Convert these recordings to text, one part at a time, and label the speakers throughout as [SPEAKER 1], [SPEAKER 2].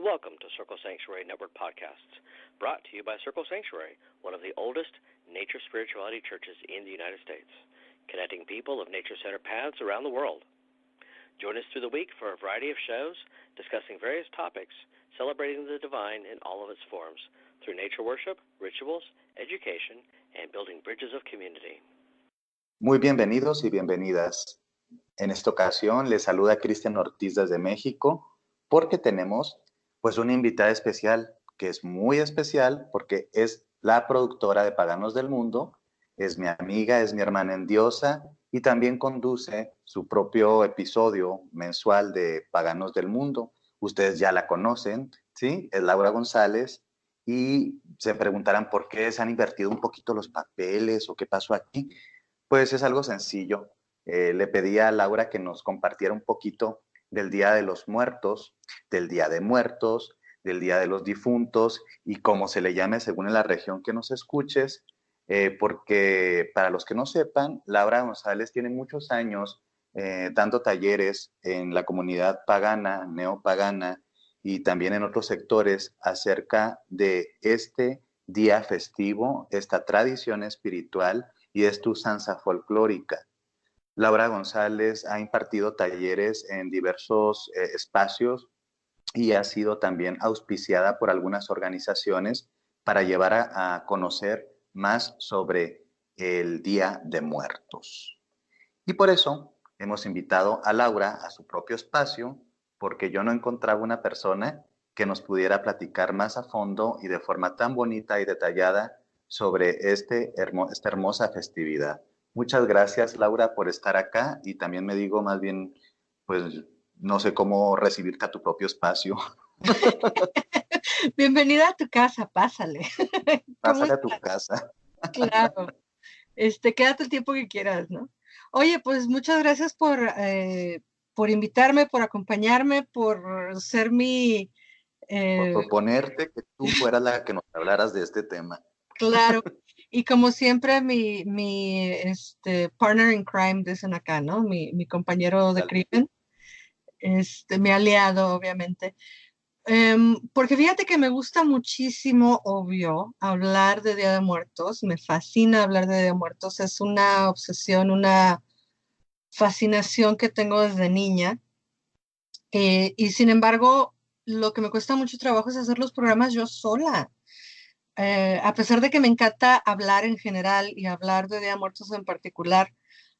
[SPEAKER 1] and welcome to Circle Sanctuary Network Podcasts, brought to you by Circle Sanctuary, one of the oldest nature spirituality churches in the United States, connecting people of nature-centered paths around the world. Join us through the week for a variety of shows discussing various topics, celebrating the divine in all of its forms, through nature worship, rituals, education, and building bridges of community.
[SPEAKER 2] Muy bienvenidos y bienvenidas. En esta ocasión les saluda Cristian Ortiz desde México, porque tenemos pues una invitada especial, que es muy especial porque es la productora de Paganos del Mundo, es mi amiga, es mi hermana en diosa y también conduce su propio episodio mensual de Paganos del Mundo. Ustedes ya la conocen, ¿sí? Es Laura González y se preguntarán por qué se han invertido un poquito los papeles o qué pasó aquí. Pues es algo sencillo. Le pedí a Laura que nos compartiera un poquito del Día de los Muertos, del Día de Muertos, del Día de los Difuntos y como se le llame según en la región que nos escuches, porque para los que no sepan, Laura González tiene muchos años dando talleres en la comunidad pagana, neopagana y también en otros sectores acerca de este día festivo, esta tradición espiritual y esta usanza folclórica. Laura González ha impartido talleres en diversos espacios y ha sido también auspiciada por algunas organizaciones para llevar a conocer más sobre el Día de Muertos. Y por eso hemos invitado a Laura a su propio espacio, porque yo no encontraba una persona que nos pudiera platicar más a fondo y de forma tan bonita y detallada sobre esta hermosa festividad. Muchas gracias, Laura, por estar acá y también me digo más bien, pues no sé cómo recibirte a tu propio espacio.
[SPEAKER 3] Bienvenida a tu casa, pásale.
[SPEAKER 2] Pásale a tu casa.
[SPEAKER 3] Claro, quédate el tiempo que quieras, ¿no? Oye, pues muchas gracias por invitarme, por acompañarme, por ser mi...
[SPEAKER 2] Por proponerte que tú fueras la que nos hablaras de este tema.
[SPEAKER 3] Claro, y como siempre mi partner in crime, dicen acá, ¿no? Mi compañero de crimen, mi aliado, obviamente. Porque fíjate que me gusta muchísimo, obvio, hablar de Día de Muertos, me fascina hablar de Día de Muertos, es una obsesión, una fascinación que tengo desde niña, y sin embargo, lo que me cuesta mucho trabajo es hacer los programas yo sola. A pesar de que me encanta hablar en general y hablar de Día de Muertos en particular,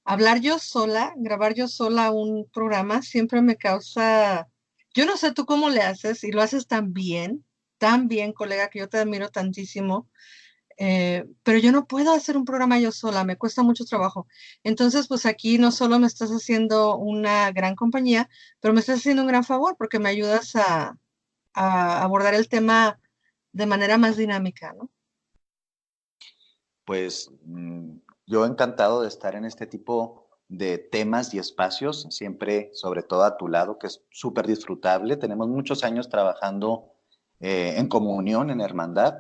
[SPEAKER 3] hablar yo sola, grabar yo sola un programa siempre me causa, yo no sé tú cómo le haces y lo haces tan bien, colega, que yo te admiro tantísimo, pero yo no puedo hacer un programa yo sola, me cuesta mucho trabajo. Entonces, pues aquí no solo me estás haciendo una gran compañía, pero me estás haciendo un gran favor porque me ayudas a abordar el tema de manera más dinámica, ¿no?
[SPEAKER 2] Pues yo encantado de estar en este tipo de temas y espacios, siempre sobre todo a tu lado, que es súper disfrutable. Tenemos muchos años trabajando en comunión, en hermandad,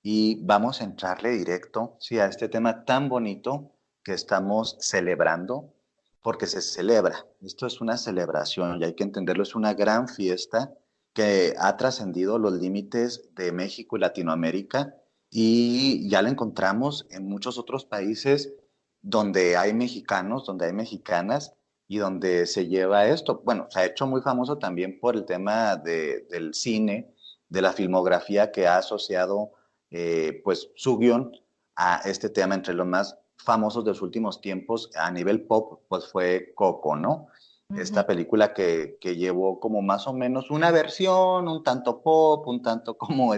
[SPEAKER 2] y vamos a entrarle directo, sí, a este tema tan bonito que estamos celebrando, porque se celebra. Esto es una celebración y hay que entenderlo, es una gran fiesta que ha trascendido los límites de México y Latinoamérica y ya la encontramos en muchos otros países donde hay mexicanos, donde hay mexicanas y donde se lleva esto. Bueno, se ha hecho muy famoso también por el tema del cine, de la filmografía que ha asociado pues su guión a este tema. Entre los más famosos de los últimos tiempos a nivel pop, pues fue Coco, ¿no? Esta película que llevó como más o menos una versión, un tanto pop, un tanto como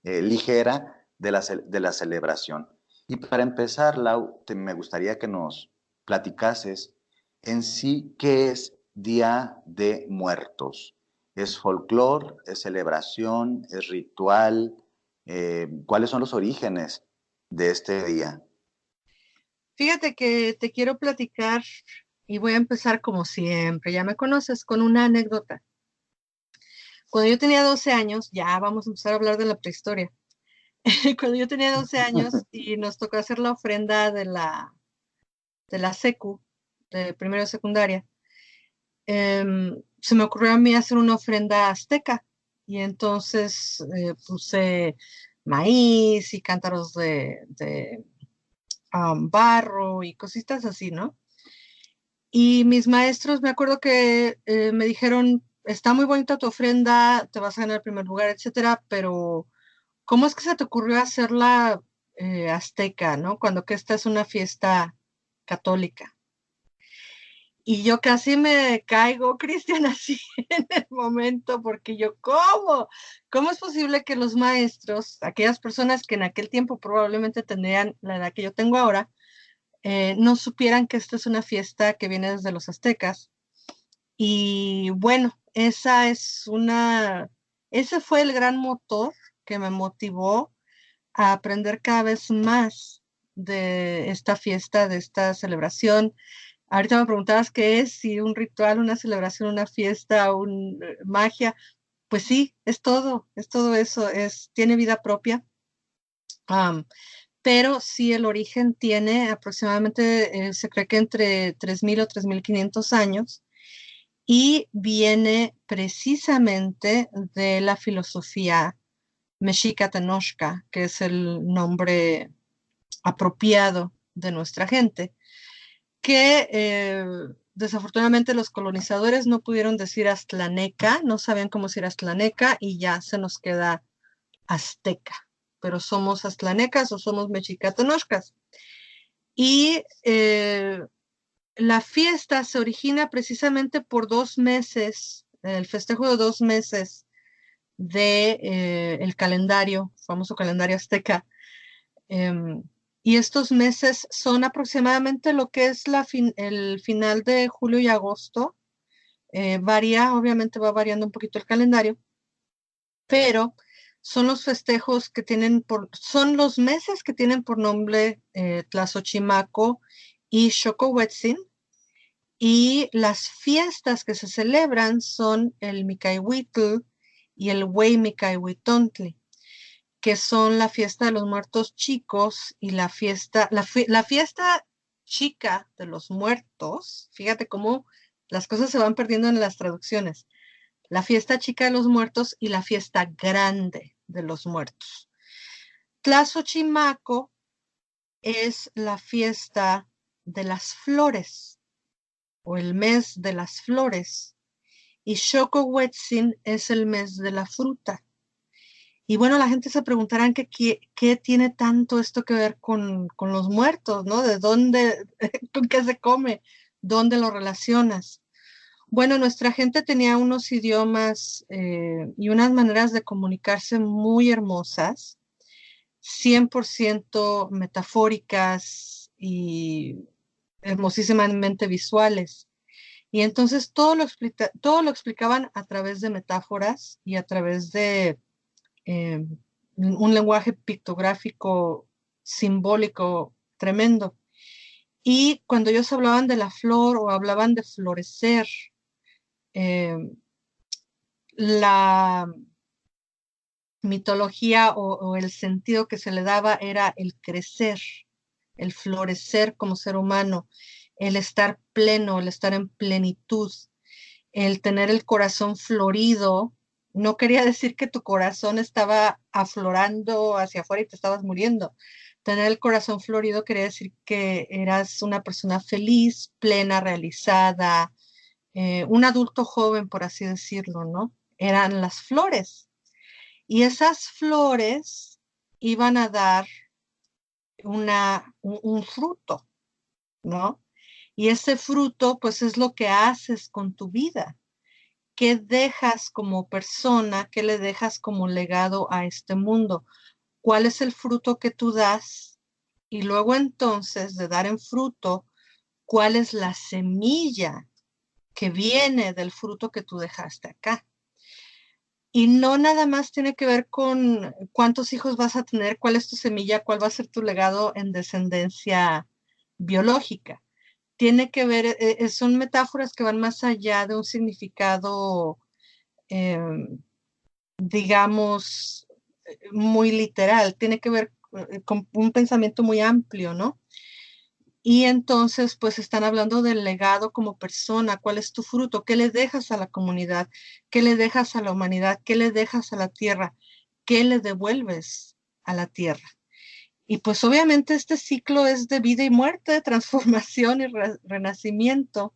[SPEAKER 2] ligera de la celebración. Y para empezar, Lau, me gustaría que nos platicases en sí qué es Día de Muertos. ¿Es folclore? ¿Es celebración? ¿Es ritual? ¿Cuáles son los orígenes de este día?
[SPEAKER 3] Fíjate que te quiero platicar y voy a empezar como siempre, ya me conoces, con una anécdota. Cuando yo tenía 12 años, ya vamos a empezar a hablar de la prehistoria. Cuando yo tenía 12 años y nos tocó hacer la ofrenda de la secu, de primero de secundaria, se me ocurrió a mí hacer una ofrenda azteca y entonces puse maíz y cántaros de barro y cositas así, ¿no? Y mis maestros, me acuerdo que me dijeron, está muy bonita tu ofrenda, te vas a ganar el primer lugar, etcétera, pero ¿cómo es que se te ocurrió hacerla azteca, ¿no? Cuando que esta es una fiesta católica. Y yo casi me caigo, Cristian, así en el momento, porque yo, ¿cómo? ¿Cómo es posible que los maestros, aquellas personas que en aquel tiempo probablemente tendrían la edad que yo tengo ahora, no supieran que esta es una fiesta que viene desde los aztecas? Y bueno, ese fue el gran motor que me motivó a aprender cada vez más de esta fiesta, de esta celebración. Ahorita me preguntabas qué es, si un ritual, una celebración, una fiesta, una magia. Pues sí, es todo eso, tiene vida propia. Pero sí, el origen tiene aproximadamente, se cree que entre 3.000 o 3.500 años, y viene precisamente de la filosofía mexica tenochca, que es el nombre apropiado de nuestra gente, que desafortunadamente los colonizadores no pudieron decir aztlaneca, no sabían cómo decir aztlaneca y ya se nos queda azteca, pero somos aztlanecas o somos mexicatenochcas. Y la fiesta se origina precisamente por 2 meses, el festejo de 2 meses de el calendario, famoso calendario azteca. Y estos meses son aproximadamente lo que es el final de julio y agosto. Varía, obviamente va variando un poquito el calendario, pero son los festejos que son los meses que tienen por nombre Tlazochimaco y Xocohuetzin, y las fiestas que se celebran son el Micahuitl y el Hueymicahuitontli, que son la fiesta de los muertos chicos y la fiesta chica de los muertos. Fíjate cómo las cosas se van perdiendo en las traducciones. La fiesta chica de los muertos y la fiesta grande de los muertos. Tlazochimaco es la fiesta de las flores o el mes de las flores, y Xocohuetzin es el mes de la fruta. Y bueno, la gente se preguntarán qué tiene tanto esto que ver con los muertos, ¿no? ¿De dónde, con qué se come? ¿Dónde lo relacionas? Bueno, nuestra gente tenía unos idiomas y unas maneras de comunicarse muy hermosas, 100% metafóricas y hermosísimamente visuales. Y entonces todo lo explicaban a través de metáforas y a través de un lenguaje pictográfico simbólico tremendo. Y cuando ellos hablaban de la flor o hablaban de florecer, la mitología o el sentido que se le daba era el crecer, el florecer como ser humano, el estar pleno, el estar en plenitud, el tener el corazón florido. No quería decir que tu corazón estaba aflorando hacia afuera y te estabas muriendo. Tener el corazón florido quería decir que eras una persona feliz, plena, realizada, un adulto joven, por así decirlo, ¿no? Eran las flores. Y esas flores iban a dar un fruto, ¿no? Y ese fruto, pues es lo que haces con tu vida. ¿Qué dejas como persona? ¿Qué le dejas como legado a este mundo? ¿Cuál es el fruto que tú das? Y luego entonces de dar en fruto, ¿cuál es la semilla que viene del fruto que tú dejaste acá? Y no nada más tiene que ver con cuántos hijos vas a tener, cuál es tu semilla, cuál va a ser tu legado en descendencia biológica. Tiene que ver, son metáforas que van más allá de un significado, eh, digamos, muy literal. Tiene que ver con un pensamiento muy amplio, ¿no? Y entonces, pues están hablando del legado como persona, cuál es tu fruto, qué le dejas a la comunidad, qué le dejas a la humanidad, qué le dejas a la tierra, qué le devuelves a la tierra. Y pues obviamente este ciclo es de vida y muerte, de transformación y renacimiento.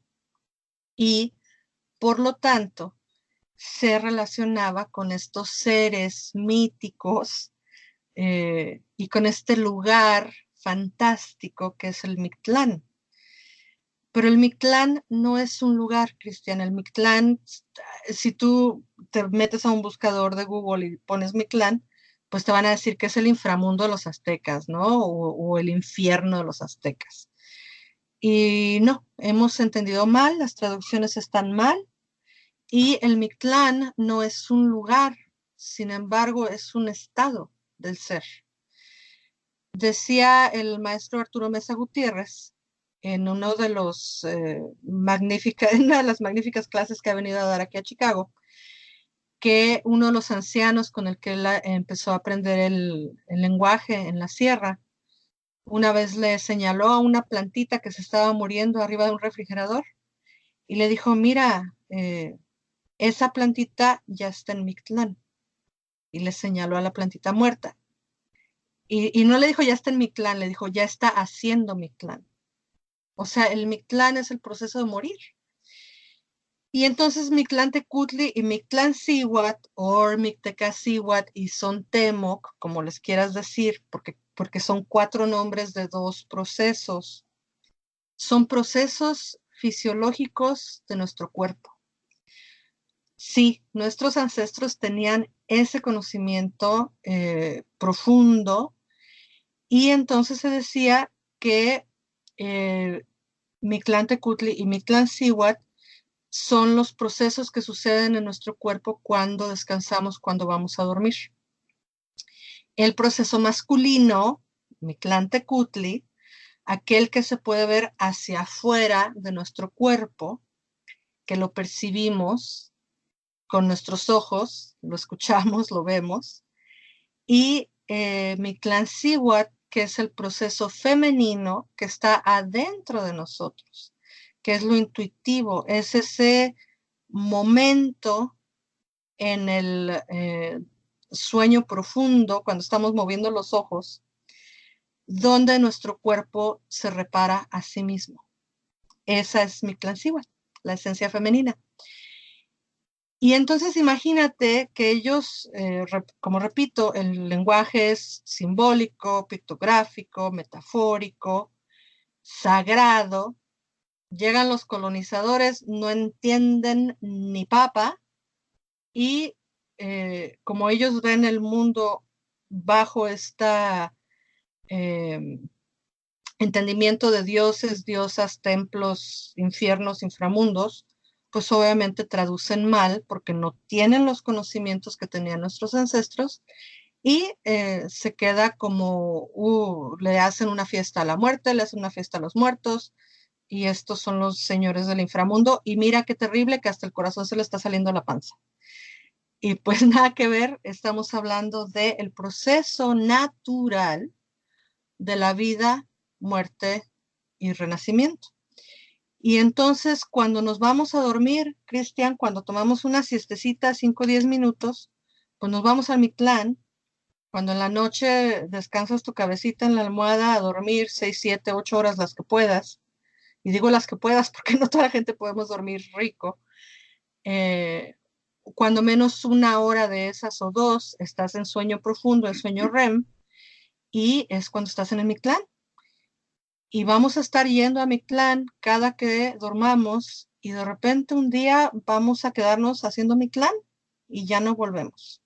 [SPEAKER 3] Y por lo tanto, se relacionaba con estos seres míticos y con este lugar fantástico que es el Mictlán. Pero el Mictlán no es un lugar, Cristian. El Mictlán, si tú te metes a un buscador de Google y pones Mictlán, pues te van a decir que es el inframundo de los aztecas, ¿no? O el infierno de los aztecas. Y no, hemos entendido mal, las traducciones están mal, y el Mictlán no es un lugar, sin embargo, es un estado del ser. Decía el maestro Arturo Mesa Gutiérrez en uno de los en una de las magníficas clases que ha venido a dar aquí a Chicago, que uno de los ancianos con el que él empezó a aprender el lenguaje en la sierra, una vez le señaló a una plantita que se estaba muriendo arriba de un refrigerador y le dijo, mira, esa plantita ya está en Mictlán. Y le señaló a la plantita muerta. Y no le dijo, ya está en Mictlán, le dijo, ya está haciendo Mictlán. O sea, el Mictlán es el proceso de morir. Y entonces Mictlantecutli y Mictlancihuatl, o Mictecacihuatl y Sontemoc, como les quieras decir, porque son 4 nombres de 2 procesos, son procesos fisiológicos de nuestro cuerpo. Sí, nuestros ancestros tenían ese conocimiento profundo y entonces se decía que Mictlantecutli y Mictlancihuatl son los procesos que suceden en nuestro cuerpo cuando descansamos, cuando vamos a dormir. El proceso masculino, Mictlantecutli, aquel que se puede ver hacia afuera de nuestro cuerpo, que lo percibimos con nuestros ojos, lo escuchamos, lo vemos, y Mictlancihuatl, que es el proceso femenino que está adentro de nosotros, que es lo intuitivo, es ese momento en el sueño profundo, cuando estamos moviendo los ojos, donde nuestro cuerpo se repara a sí mismo. Esa es Mictlancihuatl, la esencia femenina. Y entonces imagínate que ellos, como repito, el lenguaje es simbólico, pictográfico, metafórico, sagrado. Llegan los colonizadores, no entienden ni papa, y como ellos ven el mundo bajo este entendimiento de dioses, diosas, templos, infiernos, inframundos, pues obviamente traducen mal porque no tienen los conocimientos que tenían nuestros ancestros y se queda como, le hacen una fiesta a la muerte, le hacen una fiesta a los muertos y estos son los señores del inframundo y mira qué terrible que hasta el corazón se le está saliendo la panza. Y pues nada que ver, estamos hablando del proceso natural de la vida, muerte y renacimiento. Y entonces cuando nos vamos a dormir, Cristian, cuando tomamos una siestecita, 5 o 10 minutos, pues nos vamos al Mictlán. Cuando en la noche descansas tu cabecita en la almohada a dormir 6, 7, 8 horas las que puedas, y digo las que puedas porque no toda la gente podemos dormir rico, cuando menos 1 hora de esas o 2 estás en sueño profundo, en sueño REM, y es cuando estás en el Mictlán. Y vamos a estar yendo a Mictlán cada que dormamos y de repente un día vamos a quedarnos haciendo Mictlán y ya no volvemos.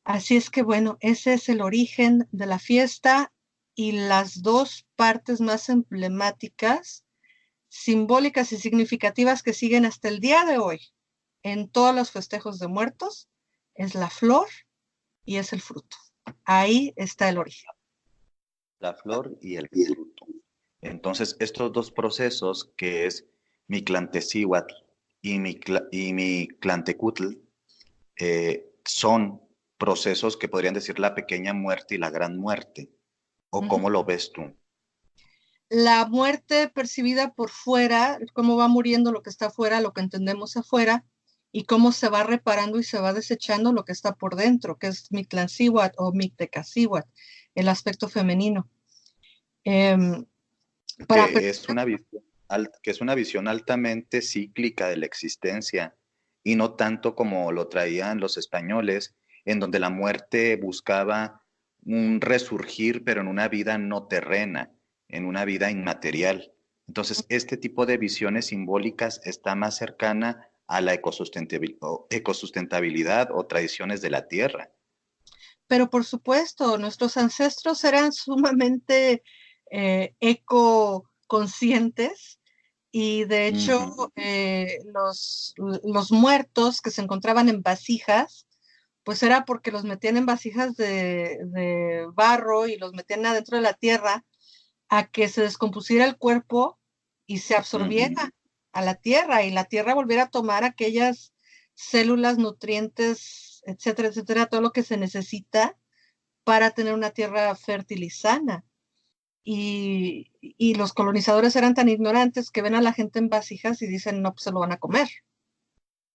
[SPEAKER 3] Así es que bueno, ese es el origen de la fiesta y las 2 partes más emblemáticas, simbólicas y significativas que siguen hasta el día de hoy en todos los festejos de muertos es la flor y es el fruto. Ahí está el origen.
[SPEAKER 2] La flor y el fruto. Entonces, estos 2 procesos, que es Mictlantecíhuatl y Mictlantecutl, son procesos que podrían decir la pequeña muerte y la gran muerte. ¿O cómo lo ves tú?
[SPEAKER 3] la muerte percibida por fuera, cómo va muriendo lo que está afuera, lo que entendemos afuera, y cómo se va reparando y se va desechando lo que está por dentro, que es Mictlancihuatl o Mictecacihuatl, el aspecto femenino. Para
[SPEAKER 2] Que es una visión, que es una visión altamente cíclica de la existencia y no tanto como lo traían los españoles, en donde la muerte buscaba un resurgir, pero en una vida no terrena, en una vida inmaterial. Entonces, este tipo de visiones simbólicas está más cercana a la ecosustentabilidad o tradiciones de la tierra.
[SPEAKER 3] Pero por supuesto, nuestros ancestros eran sumamente ecoconscientes y de hecho los muertos que se encontraban en vasijas, pues era porque los metían en vasijas de barro y los metían adentro de la tierra a que se descompusiera el cuerpo y se absorbiera a la tierra y la tierra volviera a tomar aquellas células, nutrientes, etcétera, etcétera, todo lo que se necesita para tener una tierra fértil y sana. Y los colonizadores eran tan ignorantes que ven a la gente en vasijas y dicen, no, pues se lo van a comer.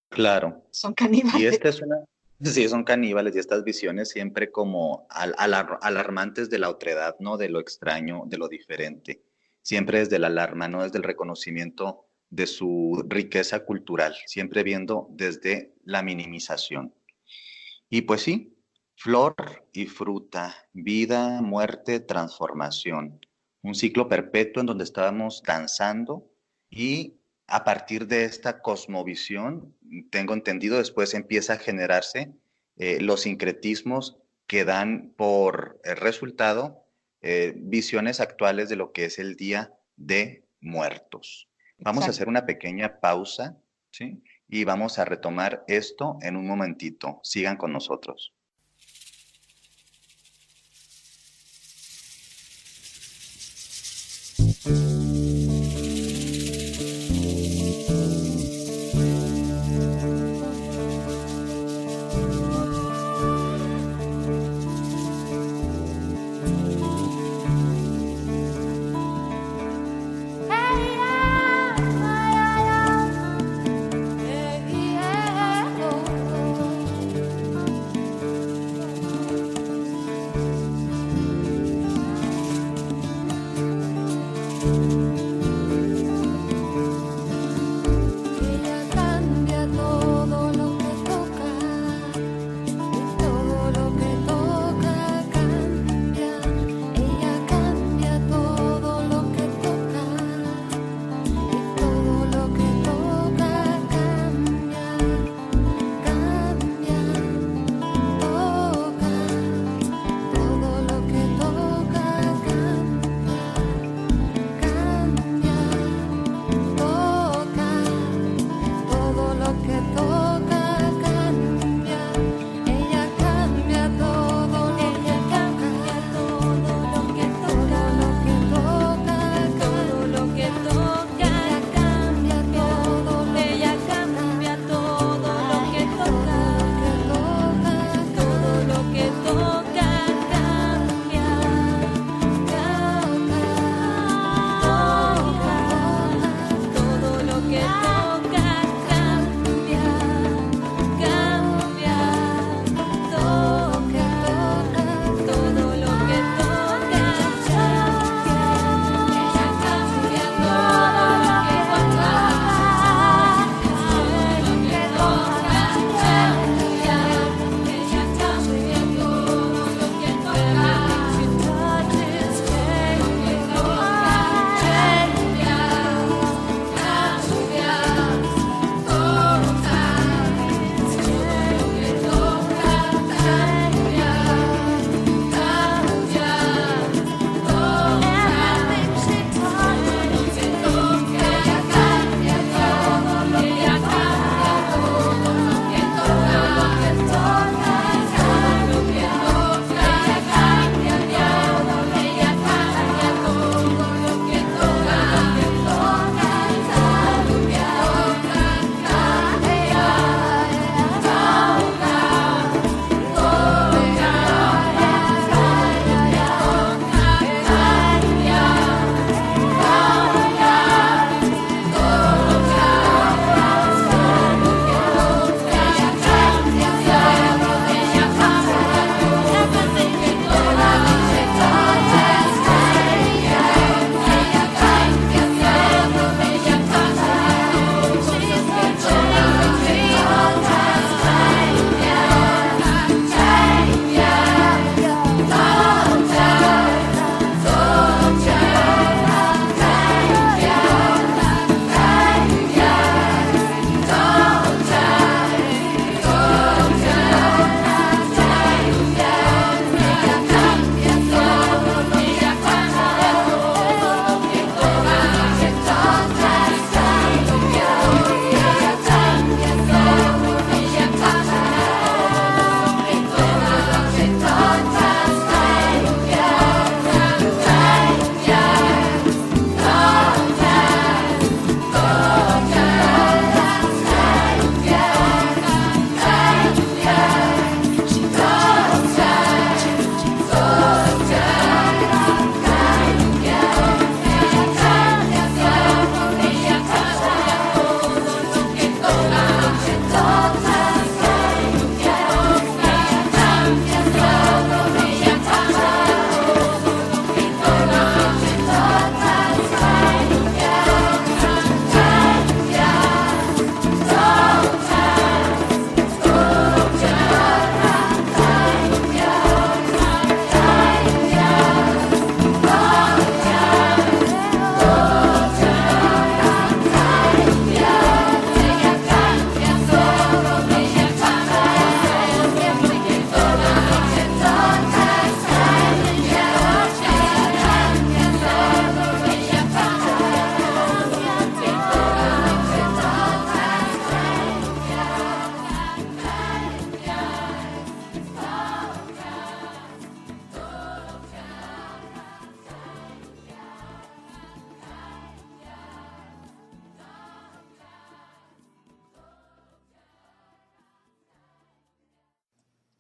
[SPEAKER 2] Claro.
[SPEAKER 3] Son
[SPEAKER 2] Y
[SPEAKER 3] caníbales.
[SPEAKER 2] esta es una, sí, son caníbales y estas visiones siempre como alarmantes de la otredad, ¿no? De lo extraño, de lo diferente. Siempre desde la alarma, no desde el reconocimiento de su riqueza cultural, siempre viendo desde la minimización. Y pues sí, flor y fruta, vida, muerte, transformación. Un ciclo perpetuo en donde estábamos danzando y a partir de esta cosmovisión, tengo entendido, después empieza a generarse los sincretismos que dan por resultado visiones actuales de lo que es el Día de Muertos. Vamos a
[SPEAKER 3] Exacto.
[SPEAKER 2] hacer una pequeña pausa, ¿sí? Y vamos a retomar esto en un momentito. Sigan con nosotros.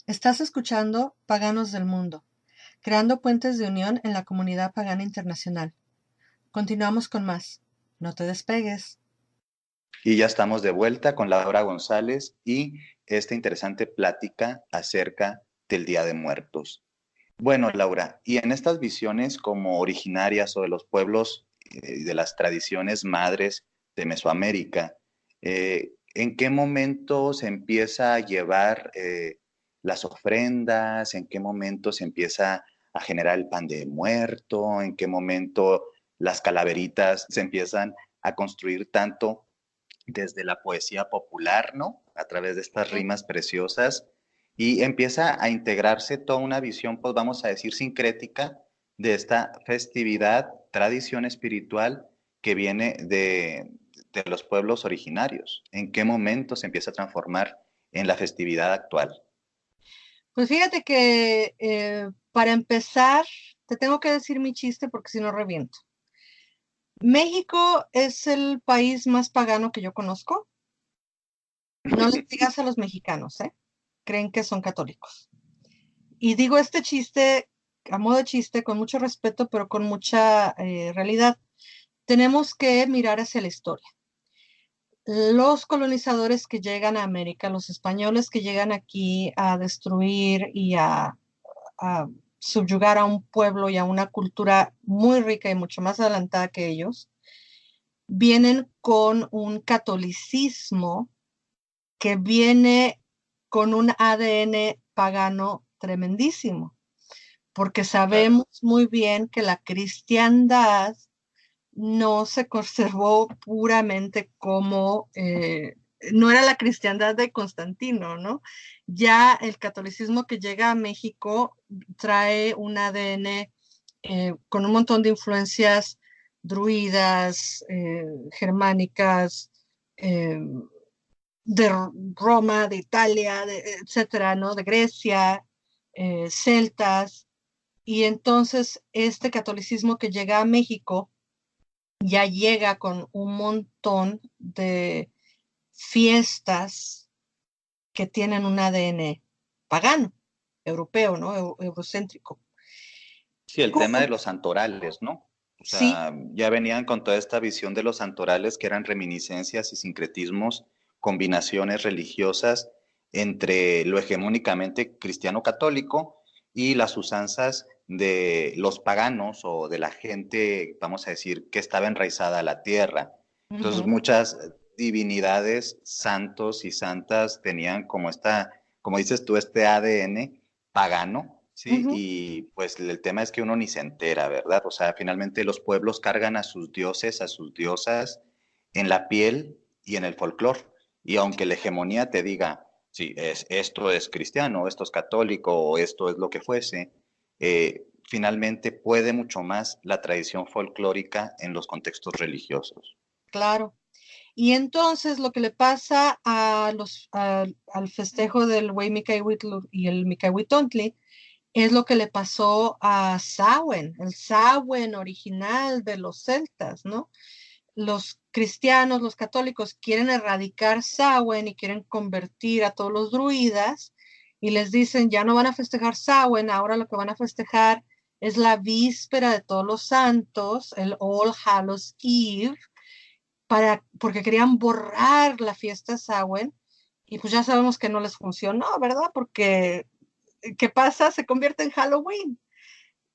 [SPEAKER 3] Estás escuchando Paganos del Mundo, creando puentes de unión en la comunidad pagana internacional. Continuamos con más. No te despegues.
[SPEAKER 2] Y ya estamos de vuelta con Laura González y esta interesante plática acerca del Día de Muertos. Bueno, Laura, y en estas visiones como originarias o de los pueblos de las tradiciones madres de Mesoamérica, ¿en qué momento se empieza a llevar las ofrendas? ¿En qué momento se empieza a generar el pan de muerto? ¿En qué momento las calaveritas se empiezan a construir tanto desde la poesía popular, ¿no? A través de estas rimas preciosas y empieza a integrarse toda una visión, pues vamos a decir, sincrética de esta festividad, tradición espiritual que viene de los pueblos originarios. ¿En qué momento se empieza a transformar en la festividad actual?
[SPEAKER 3] Pues fíjate que para empezar, te tengo que decir mi chiste porque si no reviento. México es el país más pagano que yo conozco. No les digas a los mexicanos, ¿eh? Creen que son católicos. Y digo este chiste a modo de chiste, con mucho respeto, pero con mucha realidad. Tenemos que mirar hacia la historia. Los colonizadores que llegan a América, los españoles que llegan aquí a destruir y a subyugar a un pueblo y a una cultura muy rica y mucho más adelantada que ellos, vienen con un catolicismo que viene con un ADN pagano tremendísimo, porque
[SPEAKER 2] Claro.
[SPEAKER 3] sabemos muy bien que la cristiandad no se conservó puramente como, no era la cristiandad de Constantino, ¿no? Ya el catolicismo que llega a México trae un ADN con un montón de influencias druidas, germánicas, de Roma, de Italia, etcétera, ¿no? De Grecia, celtas. Y entonces este catolicismo que llega a México ya llega con un montón de fiestas que tienen un ADN pagano, europeo, ¿no? Eurocéntrico.
[SPEAKER 2] Sí, el tema de los santorales, ¿no? O
[SPEAKER 3] Sí,
[SPEAKER 2] sea, ya venían con toda esta visión de los santorales que eran reminiscencias y sincretismos, combinaciones religiosas entre lo hegemónicamente cristiano-católico y las usanzas de los paganos o de la gente, vamos a decir, que estaba enraizada a la tierra. Entonces,
[SPEAKER 3] uh-huh,
[SPEAKER 2] muchas divinidades, santos y santas tenían como esta, como dices tú, este ADN pagano, ¿sí?
[SPEAKER 3] uh-huh.
[SPEAKER 2] Y pues el tema es que uno ni se entera, ¿verdad? O sea, finalmente los pueblos cargan a sus dioses, a sus diosas en la piel y en el folclore. Y aunque la hegemonía te diga, sí, esto es cristiano, esto es católico, o esto es lo que fuese, finalmente puede mucho más la tradición folclórica en los contextos religiosos.
[SPEAKER 3] Claro. Y entonces lo que le pasa al festejo del Güey Micahuitl y el Micahuitontli es lo que le pasó a Samhain, el Samhain original de los celtas, ¿no? Los cristianos, los católicos quieren erradicar Samhain y quieren convertir a todos los druidas y les dicen, ya no van a festejar Samhain, ahora lo que van a festejar es la víspera de todos los santos, el All Hallows Eve, porque querían borrar la fiesta Samhain y pues ya sabemos que no les funcionó, ¿verdad? Porque, ¿qué pasa? Se convierte en Halloween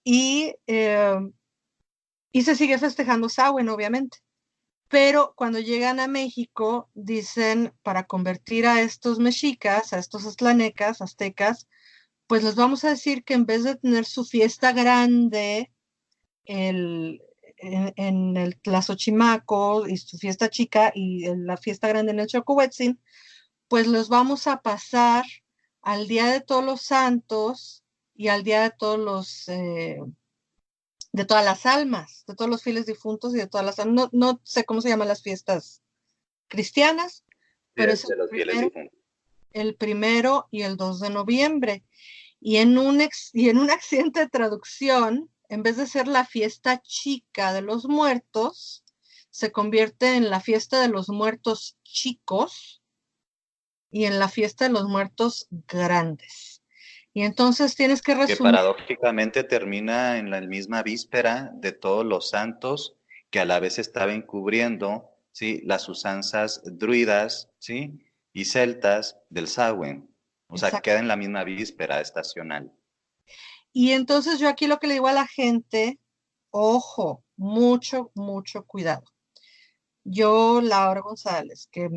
[SPEAKER 3] y, eh, y se sigue festejando Samhain, obviamente. Pero cuando llegan a México, dicen, para convertir a estos mexicas, a estos aztlanecas, aztecas, pues les vamos a decir que en vez de tener su fiesta grande el, en el Tlazochimaco y su fiesta chica y la fiesta grande en el Chocohuetzin, pues los vamos a pasar al Día de Todos los Santos y al Día de todos los de todas las almas, de todos los fieles difuntos y de todas las almas. No, no sé cómo se llaman las fiestas cristianas, pero es
[SPEAKER 2] De los fieles difuntos.
[SPEAKER 3] el primero y el 2 de noviembre. Y en un accidente de traducción, en vez de ser la fiesta chica de los muertos, se convierte en la fiesta de los muertos chicos y en la fiesta de los muertos grandes. Y entonces tienes que
[SPEAKER 2] Que
[SPEAKER 3] resumir.
[SPEAKER 2] paradójicamente termina en la misma víspera de Todos los Santos, que a la vez estaba encubriendo, ¿sí?, las usanzas druidas, ¿sí?, y celtas del Samhain. O sea,
[SPEAKER 3] Exacto.
[SPEAKER 2] queda en la misma víspera estacional.
[SPEAKER 3] Y entonces yo aquí lo que le digo a la gente, ojo, mucho, mucho cuidado. Yo, Laura González, que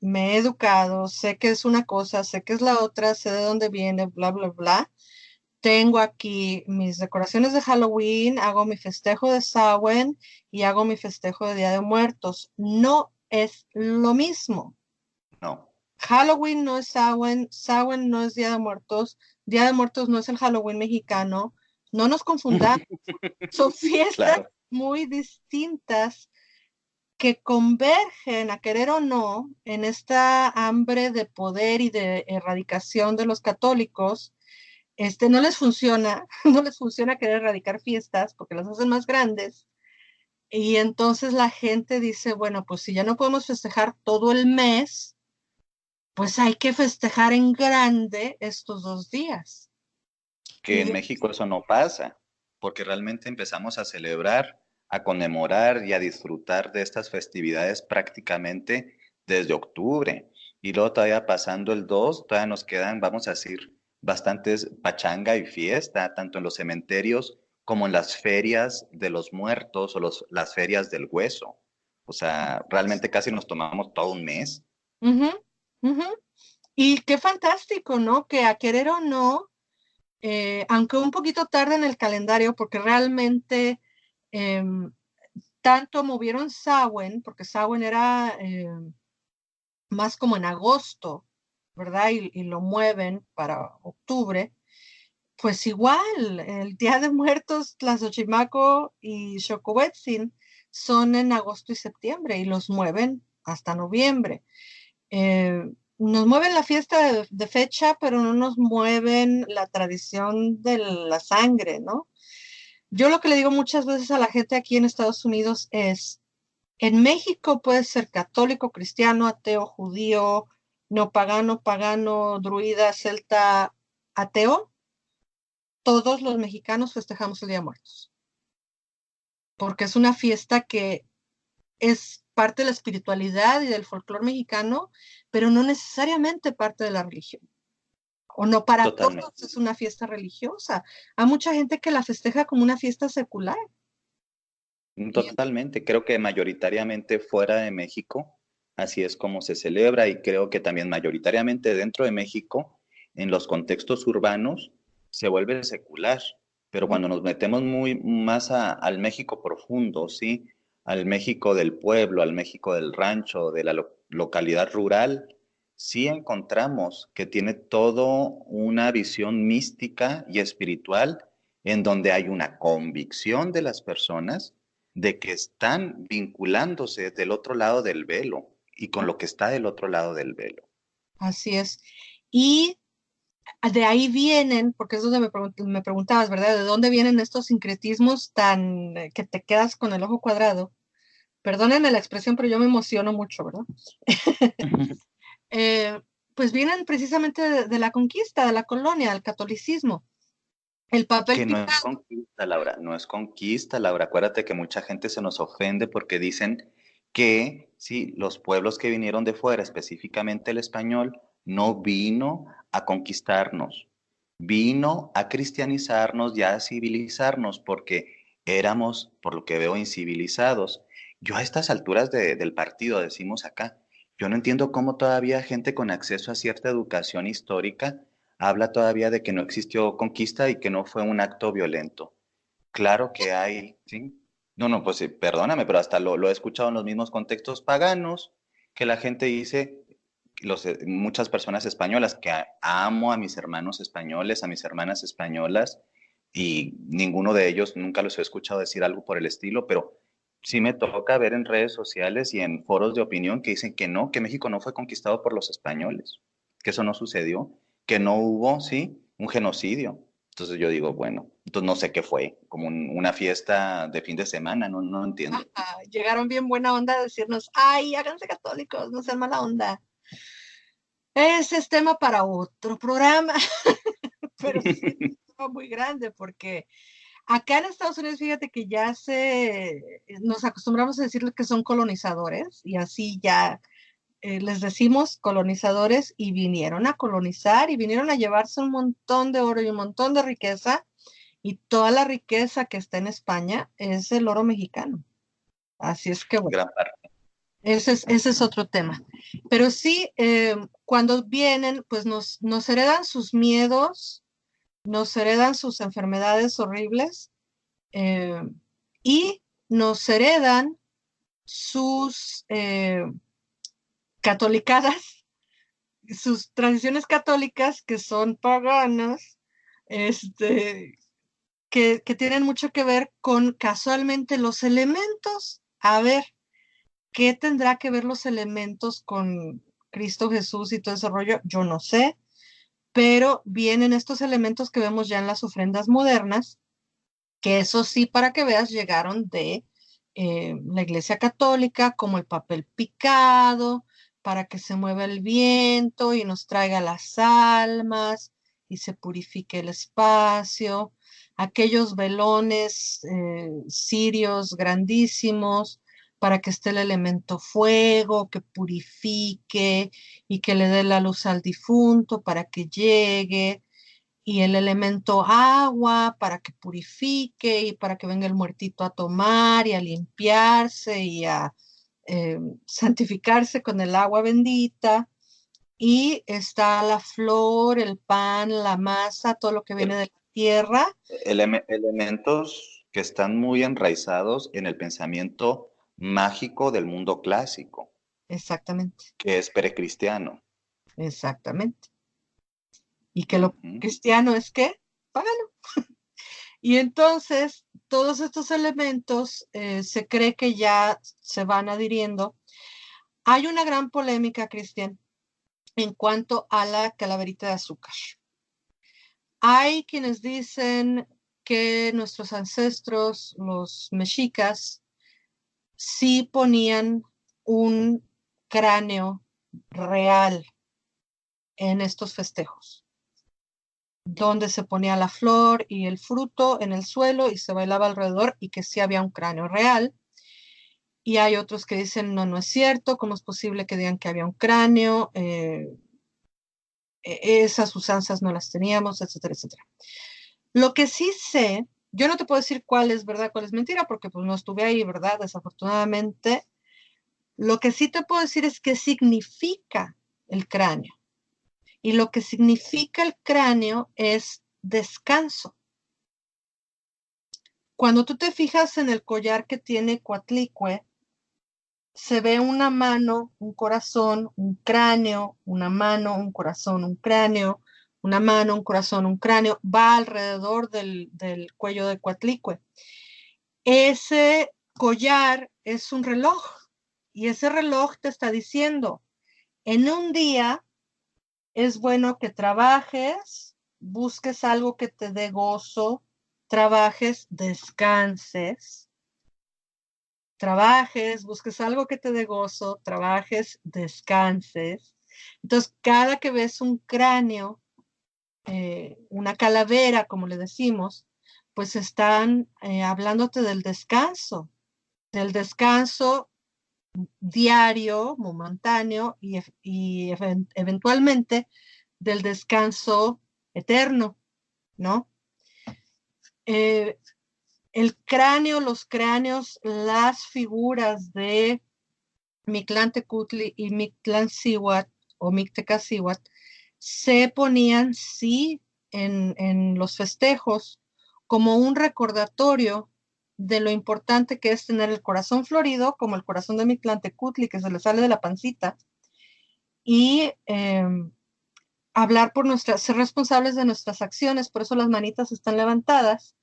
[SPEAKER 3] me he educado, sé que es una cosa, sé que es la otra, sé de dónde viene, bla, bla, bla. Tengo aquí mis decoraciones de Halloween, hago mi festejo de Samhain y hago mi festejo de Día de Muertos. No es lo mismo.
[SPEAKER 2] No.
[SPEAKER 3] Halloween no es Samhain, Samhain no es Día de Muertos no es el Halloween mexicano. No nos confundamos, son fiestas
[SPEAKER 2] Claro.
[SPEAKER 3] muy distintas que convergen, a querer o no, en esta hambre de poder y de erradicación de los católicos. No les funciona, no les funciona querer erradicar fiestas porque las hacen más grandes. Y entonces la gente dice, bueno, pues si ya no podemos festejar todo el mes, pues hay que festejar en grande estos 2 días.
[SPEAKER 2] Que en
[SPEAKER 3] Y
[SPEAKER 2] México eso no pasa, porque realmente empezamos a celebrar, a conmemorar y a disfrutar de estas festividades prácticamente desde octubre. Y luego todavía pasando el 2 todavía nos quedan, vamos a decir, bastantes pachanga y fiesta, tanto en los cementerios como en las ferias de los muertos o las ferias del hueso. O sea, realmente casi nos tomamos todo un mes.
[SPEAKER 3] ujú, ujú. Y qué fantástico, ¿no? Que a querer o no, aunque un poquito tarde en el calendario, porque realmente em, tanto movieron Samhain, porque Samhain era más como en agosto, ¿verdad? Y lo mueven para octubre. Pues igual, el Día de Muertos, Tlazochimaco y Xocobetzin son en agosto y septiembre y los mueven hasta noviembre. Eh, Nos mueven la fiesta de fecha, pero no nos mueven la tradición de la sangre, ¿no? Yo lo que le digo muchas veces a la gente aquí en Estados Unidos es, en México puedes ser católico, cristiano, ateo, judío, no pagano, pagano, druida, celta, ateo. Todos los mexicanos festejamos el Día de Muertos, porque es una fiesta que es parte de la espiritualidad y del folclore mexicano, pero no necesariamente parte de la religión. O no para todos
[SPEAKER 2] Totalmente.
[SPEAKER 3] es una fiesta religiosa. Hay mucha gente que la festeja como una fiesta secular. Y
[SPEAKER 2] Totalmente, creo que mayoritariamente fuera de México, así es como se celebra y creo que también mayoritariamente dentro de México, en los contextos urbanos, se vuelve secular, pero cuando nos metemos muy más al México profundo, ¿sí? Al México del pueblo, al México del rancho, de la localidad rural, sí encontramos que tiene todo una visión mística y espiritual en donde hay una convicción de las personas de que están vinculándose del otro lado del velo y con lo que está del otro lado del velo.
[SPEAKER 3] así es. Y de ahí vienen, porque es donde me preguntabas, ¿verdad? ¿De dónde vienen estos sincretismos tan que te quedas con el ojo cuadrado? Perdónenme la expresión, pero yo me emociono mucho, ¿verdad? Eh, pues vienen precisamente de la conquista, de la colonia, del catolicismo. El papel
[SPEAKER 2] Que no es
[SPEAKER 3] picado.
[SPEAKER 2] conquista, Laura, no es conquista, Laura. Acuérdate que mucha gente se nos ofende porque dicen que sí, los pueblos que vinieron de fuera, específicamente el español, no vino a conquistarnos, vino a cristianizarnos y a civilizarnos porque éramos, por lo que veo, incivilizados. Yo a estas alturas del partido, decimos acá, yo no entiendo cómo todavía gente con acceso a cierta educación histórica habla todavía de que no existió conquista y que no fue un acto violento. Claro que hay, ¿sí? No, no, pues perdóname, pero hasta lo he escuchado en los mismos contextos paganos, que la gente dice, muchas personas españolas, que amo a mis hermanos españoles, a mis hermanas españolas, y ninguno de ellos nunca los he escuchado decir algo por el estilo, pero sí me toca ver en redes sociales y en foros de opinión que dicen que no, que México no fue conquistado por los españoles, que eso no sucedió, que no hubo, sí, un genocidio. Entonces yo digo, bueno, entonces no sé qué fue, como una fiesta de fin de semana, no, no entiendo.
[SPEAKER 3] Llegaron bien buena onda a decirnos, ay, háganse católicos, no sean mala onda. Ese es tema para otro programa. pero sí estaba muy grande porque acá en Estados Unidos, fíjate que ya nos acostumbramos a decirles que son colonizadores y así ya les decimos colonizadores y vinieron a colonizar y vinieron a llevarse un montón de oro y un montón de riqueza y toda la riqueza que está en España es el oro mexicano. Así es que bueno,
[SPEAKER 2] Gran parte.
[SPEAKER 3] ese es otro tema. Pero sí, cuando vienen, pues nos heredan sus miedos, nos heredan sus enfermedades horribles eh, y nos heredan sus catolicadas, sus tradiciones católicas que son paganas, que tienen mucho que ver con casualmente los elementos. A ver, ¿qué tendrá que ver los elementos con Cristo Jesús y todo ese rollo? Yo no sé, pero vienen estos elementos que vemos ya en las ofrendas modernas, que eso sí, para que veas, llegaron de la Iglesia Católica, como el papel picado, para que se mueva el viento y nos traiga las almas y se purifique el espacio. Aquellos velones cirios grandísimos para que esté el elemento fuego, que purifique y que le dé la luz al difunto para que llegue y el elemento agua para que purifique y para que venga el muertito a tomar y a limpiarse y a santificarse con el agua bendita. Y está la flor, el pan, la masa, todo lo que viene de la tierra.
[SPEAKER 2] Elementos que están muy enraizados en el pensamiento mágico del mundo clásico,
[SPEAKER 3] Exactamente,
[SPEAKER 2] que es precristiano.
[SPEAKER 3] exactamente. Y que lo
[SPEAKER 2] Ujú.
[SPEAKER 3] cristiano es que, págalo. Y entonces, todos estos elementos se cree que ya se van adhiriendo. Hay una gran polémica, Cristian, en cuanto a la calaverita de azúcar. Hay quienes dicen que nuestros ancestros, los mexicas, sí ponían un cráneo real en estos festejos, donde se ponía la flor y el fruto en el suelo y se bailaba alrededor y que sí había un cráneo real. Y hay otros que dicen, no, no es cierto, ¿cómo es posible que digan que había un cráneo? Esas usanzas no las teníamos, etcétera, etcétera. Lo que sí sé, yo no te puedo decir cuál es verdad, cuál es mentira, porque pues no estuve ahí, ¿verdad? Desafortunadamente. Lo que sí te puedo decir es qué significa el cráneo. Y lo que significa el cráneo es descanso. Cuando tú te fijas en el collar que tiene Coatlicue, se ve una mano, un corazón, un cráneo, una mano, un corazón, un cráneo, una mano, un corazón, un cráneo, va alrededor del cuello de Coatlicue. Ese collar es un reloj y ese reloj te está diciendo, en un día es bueno que trabajes, busques algo que te dé gozo, trabajes, descanses, trabajes, busques algo que te dé gozo, trabajes, descanses. Entonces, cada que ves un cráneo, una calavera, como le decimos, pues están hablándote del descanso diario, momentáneo y eventualmente del descanso eterno, ¿no? El cráneo, los cráneos, las figuras de Mictlantecutli y Mictlancihuatl o Mictecacihuatl se ponían, sí, en los festejos como un recordatorio de lo importante que es tener el corazón florido, como el corazón de Mictlantecutli, que se le sale de la pancita, y hablar por ser responsables de nuestras acciones, por eso las manitas están levantadas,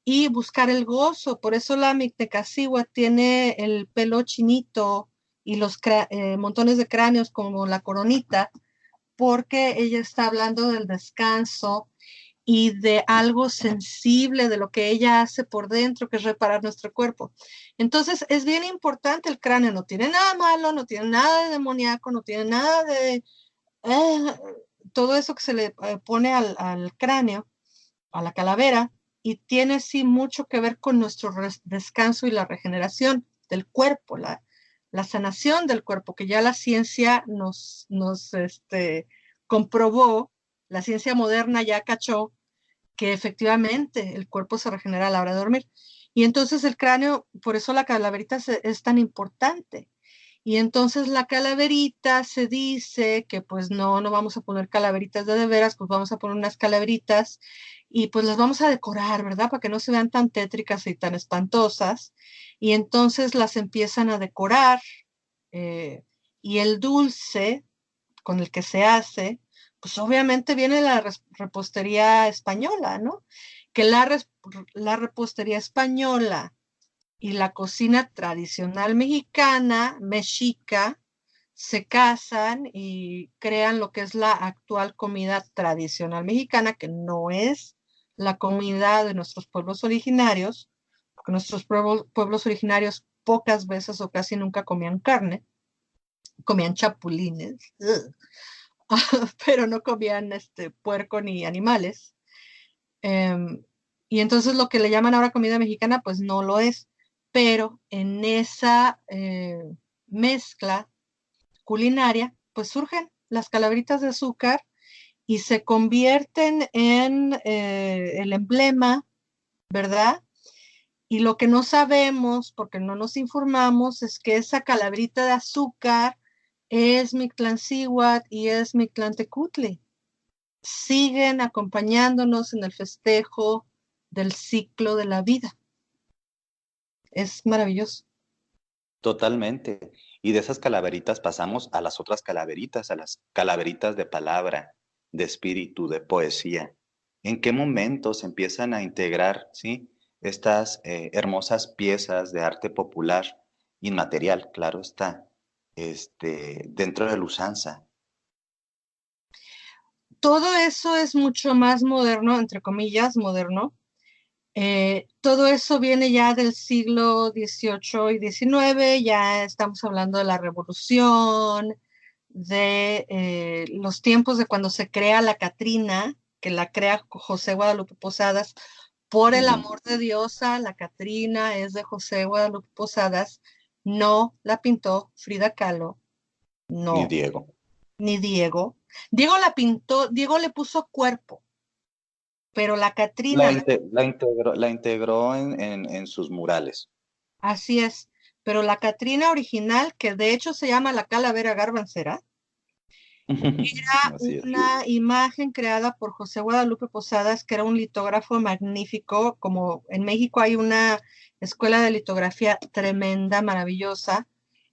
[SPEAKER 3] y buscar el gozo, por eso la Mictecacihuatl tiene el pelo chinito y los montones de cráneos como la coronita, porque ella está hablando del descanso y de algo sensible, de lo que ella hace por dentro, que es reparar nuestro cuerpo. Entonces, es bien importante el cráneo, no tiene nada malo, no tiene nada de demoníaco, no tiene nada de todo eso que se le pone al cráneo, a la calavera, y tiene sí mucho que ver con nuestro descanso y la regeneración del cuerpo, la sanación del cuerpo, que ya la ciencia nos comprobó, la ciencia moderna ya cachó que efectivamente el cuerpo se regenera a la hora de dormir. Y entonces el cráneo, por eso la calaverita es tan importante. Y entonces la calaverita se dice que pues no vamos a poner calaveritas de veras, pues vamos a poner unas calaveritas y pues las vamos a decorar, ¿verdad? Para que no se vean tan tétricas y tan espantosas. Y entonces las empiezan a decorar y el dulce con el que se hace, pues obviamente viene la repostería española, ¿no? Que la repostería española y la cocina tradicional mexicana, mexica, se casan y crean lo que es la actual comida tradicional mexicana, que no es la comida de nuestros pueblos originarios, porque nuestros pueblos originarios pocas veces o casi nunca comían carne, comían chapulines, pero no comían puerco ni animales. Y entonces lo que le llaman ahora comida mexicana, pues no lo es. Pero en esa mezcla culinaria, pues surgen las calaveritas de azúcar y se convierten en el emblema, ¿verdad? Y lo que no sabemos, porque no nos informamos, es que esa calaverita de azúcar es Mictlancíhuatl y es Mictlantecutli. Siguen acompañándonos en el festejo del ciclo de la vida. Es maravilloso.
[SPEAKER 2] Totalmente. Y de esas calaveritas pasamos a las otras calaveritas, a las calaveritas de palabra, de espíritu, de poesía. ¿En qué momento se empiezan a integrar, sí, estas hermosas piezas de arte popular, inmaterial, claro está, dentro de la usanza?
[SPEAKER 3] Todo eso es mucho más moderno, entre comillas, moderno. Todo eso viene ya del siglo XVIII y XIX, ya estamos hablando de la Revolución, de los tiempos de cuando se crea la Catrina, que la crea José Guadalupe Posadas. Por el amor de Dios, la Catrina es de José Guadalupe Posadas, no la pintó Frida Kahlo,
[SPEAKER 2] Ni
[SPEAKER 3] no,
[SPEAKER 2] Diego.
[SPEAKER 3] ni Diego. Diego la pintó, Diego le puso cuerpo, pero la Catrina,
[SPEAKER 2] La integró en sus murales.
[SPEAKER 3] así es, pero la Catrina original, que de hecho se llama la Calavera Garbancera, era
[SPEAKER 2] Así es.
[SPEAKER 3] una imagen creada por José Guadalupe Posadas, que era un litógrafo magnífico, como en México hay una escuela de litografía tremenda, maravillosa,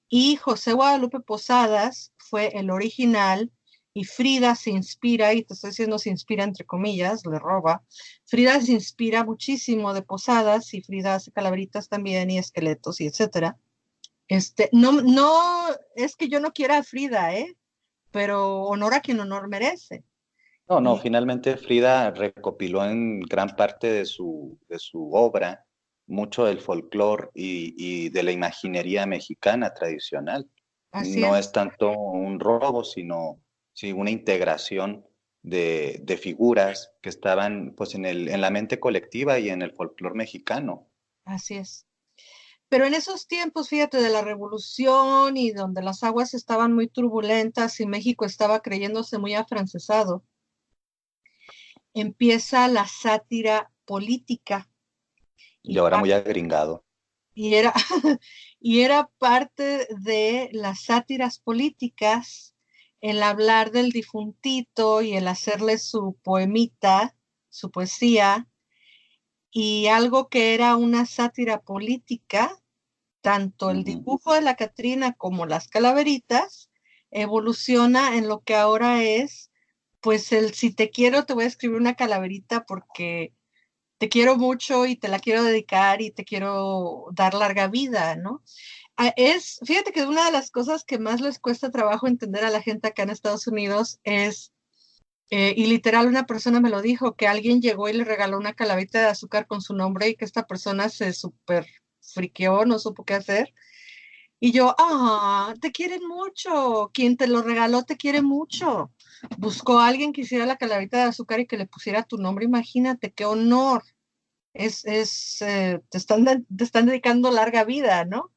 [SPEAKER 3] y José Guadalupe Posadas fue el original, y Frida se inspira, y te estoy diciendo se inspira entre comillas, le roba. Frida se inspira muchísimo de Posadas, y Frida hace calaveritas también, y esqueletos, y etcétera. No, es que yo no quiera a Frida, pero honor a quien honor merece.
[SPEAKER 2] No,
[SPEAKER 3] Y
[SPEAKER 2] finalmente Frida recopiló en gran parte de su obra mucho del folclore y de la imaginería mexicana tradicional.
[SPEAKER 3] así
[SPEAKER 2] No
[SPEAKER 3] es,
[SPEAKER 2] es tanto un robo, sino sí, una integración de figuras que estaban pues, en la mente colectiva y en el folclore mexicano.
[SPEAKER 3] así es. Pero en esos tiempos, fíjate, de la revolución y donde las aguas estaban muy turbulentas y México estaba creyéndose muy afrancesado, empieza la sátira política
[SPEAKER 2] Y
[SPEAKER 3] y,
[SPEAKER 2] ahora muy agringado.
[SPEAKER 3] y era, y era parte de las sátiras políticas el hablar del difuntito y el hacerle su poemita, su poesía, y algo que era una sátira política, tanto el dibujo de la Catrina como las calaveritas, evoluciona en lo que ahora es, pues el si te quiero, te voy a escribir una calaverita porque te quiero mucho y te la quiero dedicar y te quiero dar larga vida, ¿no? Fíjate que una de las cosas que más les cuesta trabajo entender a la gente acá en Estados Unidos es, y literal una persona me lo dijo, que alguien llegó y le regaló una calaverita de azúcar con su nombre y que esta persona se súper friqueó, no supo qué hacer. Y yo, te quieren mucho. Quien te lo regaló te quiere mucho. buscó a alguien que hiciera la calaverita de azúcar y que le pusiera tu nombre. Imagínate, qué honor. Te están dedicando larga vida, ¿no?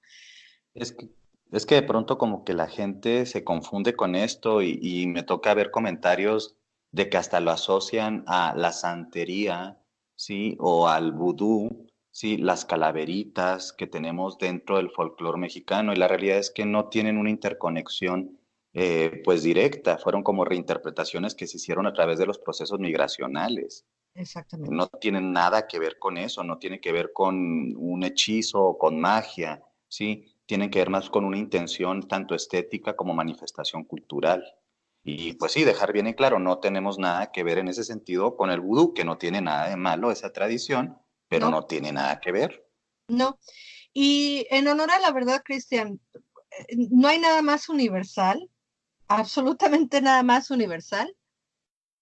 [SPEAKER 2] Es que, es que de pronto como que la gente se confunde con esto y me toca ver comentarios de que hasta lo asocian a la santería, ¿sí? O al vudú, ¿sí? Las calaveritas que tenemos dentro del folclore mexicano y la realidad es que no tienen una interconexión pues directa, fueron como reinterpretaciones que se hicieron a través de los procesos migracionales. No
[SPEAKER 3] Exactamente.
[SPEAKER 2] tienen nada que ver con eso, no tiene que ver con un hechizo o con magia, ¿sí? Tienen que ver más con una intención tanto estética como manifestación cultural. Y pues sí, dejar bien en claro, no tenemos nada que ver en ese sentido con el vudú, que no tiene nada de malo esa tradición, pero
[SPEAKER 3] No,
[SPEAKER 2] no tiene nada que ver.
[SPEAKER 3] no. Y en honor a la verdad, Cristian, no hay nada más universal, absolutamente nada más universal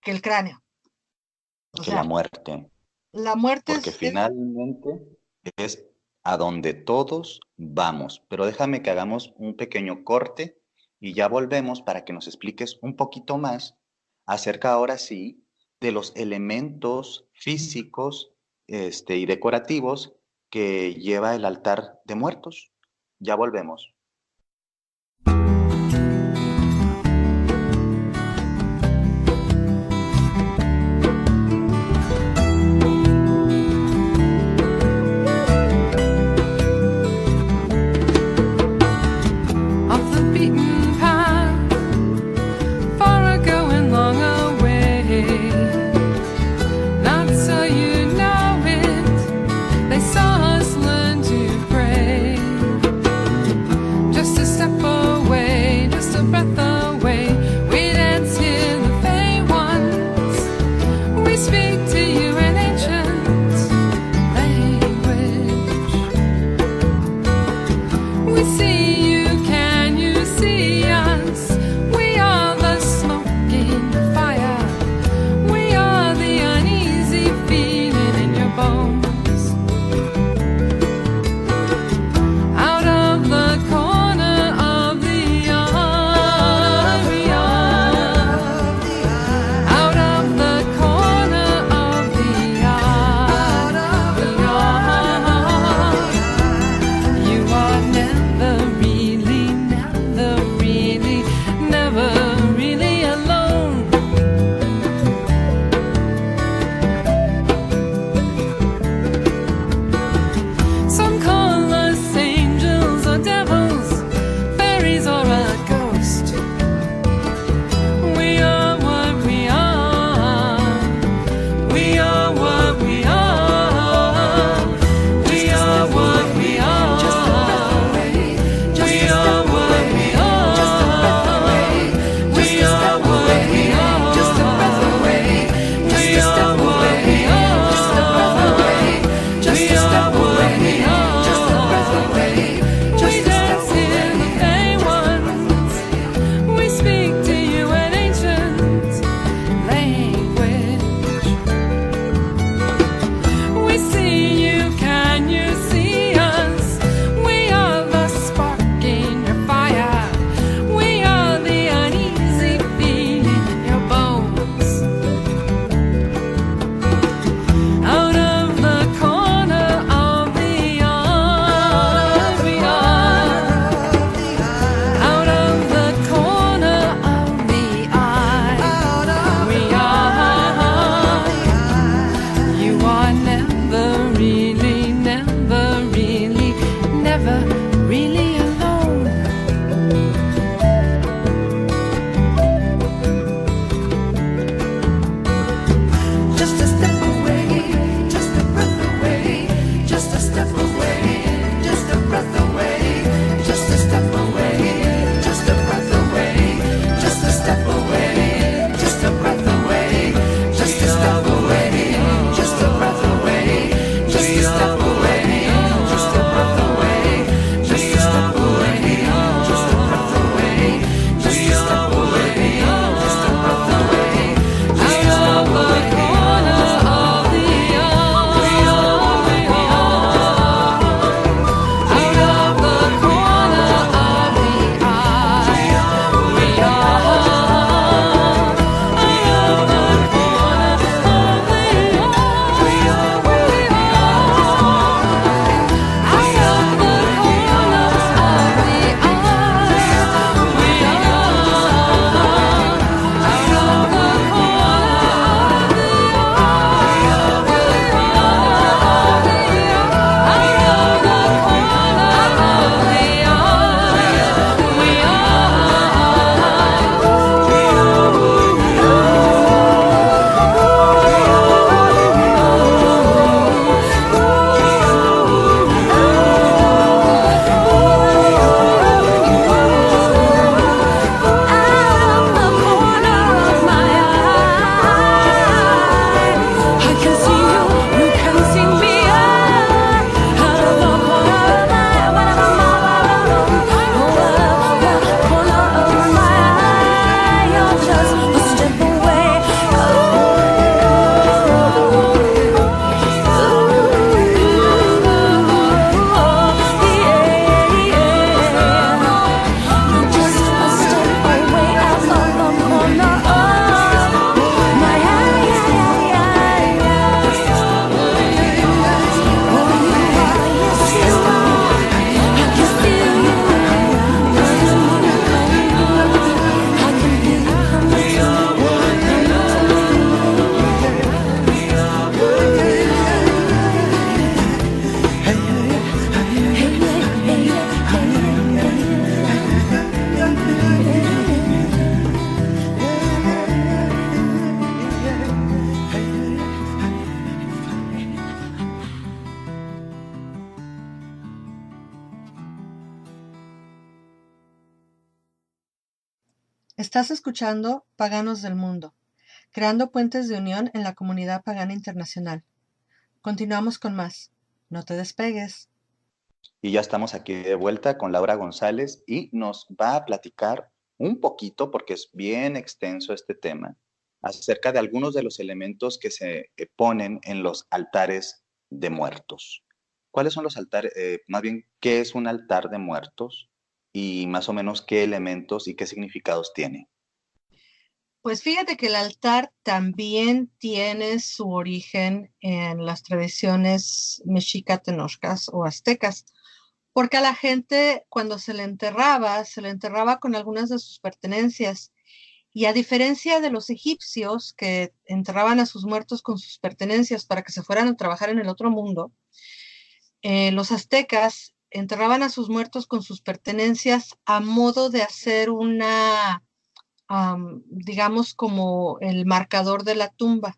[SPEAKER 3] que el cráneo. O
[SPEAKER 2] Que la
[SPEAKER 3] sea,
[SPEAKER 2] muerte,
[SPEAKER 3] la muerte
[SPEAKER 2] porque finalmente es a donde todos vamos. Pero déjame que hagamos un pequeño corte y ya volvemos para que nos expliques un poquito más acerca ahora sí de los elementos físicos y decorativos que lleva el altar de muertos. Ya volvemos.
[SPEAKER 4] Off the beaten path, far ago and long away. Not so you know it, they saw us learn to pray. Just a step away, just a breath away, we dance here the Fey ones. We speak to you in ancient language. We see you, can you see us? We are the smoking fire. We are the uneasy feeling in your bones. Out of the corner of the eye, out of the corner of the
[SPEAKER 3] Estás escuchando Paganos del Mundo, creando puentes de unión en la comunidad pagana internacional. Continuamos con más. No te despegues.
[SPEAKER 2] Y ya estamos aquí de vuelta con Laura González y nos va a platicar un poquito, porque es bien extenso este tema, acerca de algunos de los elementos que se ponen en los altares de muertos. ¿Cuáles son los altares? Más bien, ¿qué es un altar de muertos? Y más o menos qué elementos y qué significados tiene.
[SPEAKER 3] Pues fíjate que el altar también tiene su origen en las tradiciones mexica-tenochcas o aztecas, porque a la gente cuando se le enterraba con algunas de sus pertenencias. Y a diferencia de los egipcios que enterraban a sus muertos con sus pertenencias para que se fueran a trabajar en el otro mundo, los aztecas enterraban a sus muertos con sus pertenencias a modo de hacer una, digamos, como el marcador de la tumba,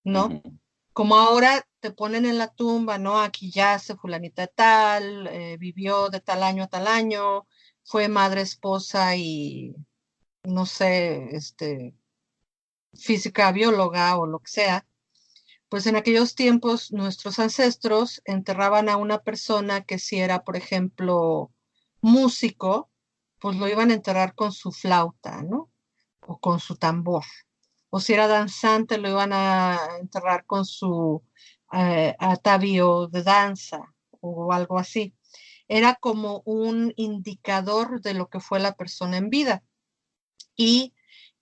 [SPEAKER 3] ¿no?
[SPEAKER 2] Ujú.
[SPEAKER 3] Como ahora te ponen en la tumba, ¿no? Aquí yace fulanita de tal, vivió de tal año a tal año, fue madre, esposa y, no sé, física, bióloga o lo que sea. Pues en aquellos tiempos nuestros ancestros enterraban a una persona que si era, por ejemplo, músico, pues lo iban a enterrar con su flauta, ¿no? O con su tambor. O si era danzante, lo iban a enterrar con su atavío de danza o algo así. Era como un indicador de lo que fue la persona en vida. Y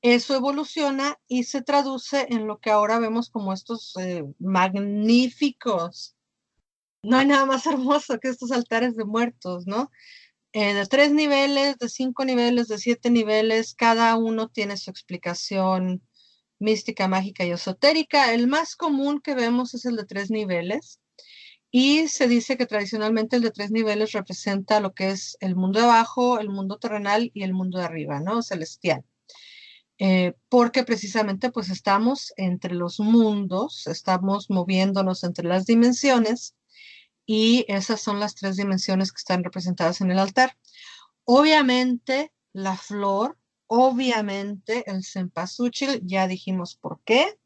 [SPEAKER 3] eso evoluciona y se traduce en lo que ahora vemos como estos magníficos. No hay nada más hermoso que estos altares de muertos, ¿no? De 3 niveles, de 5 niveles, de 7 niveles, cada uno tiene su explicación mística, mágica y esotérica. El más común que vemos es el de 3 niveles y se dice que tradicionalmente el de 3 niveles representa lo que es el mundo de abajo, el mundo terrenal y el mundo de arriba, ¿no? Celestial. Porque precisamente pues estamos entre los mundos, estamos moviéndonos entre las dimensiones y esas son las 3 dimensiones que están representadas en el altar. Obviamente la flor, obviamente el cempasúchil, ya dijimos por qué.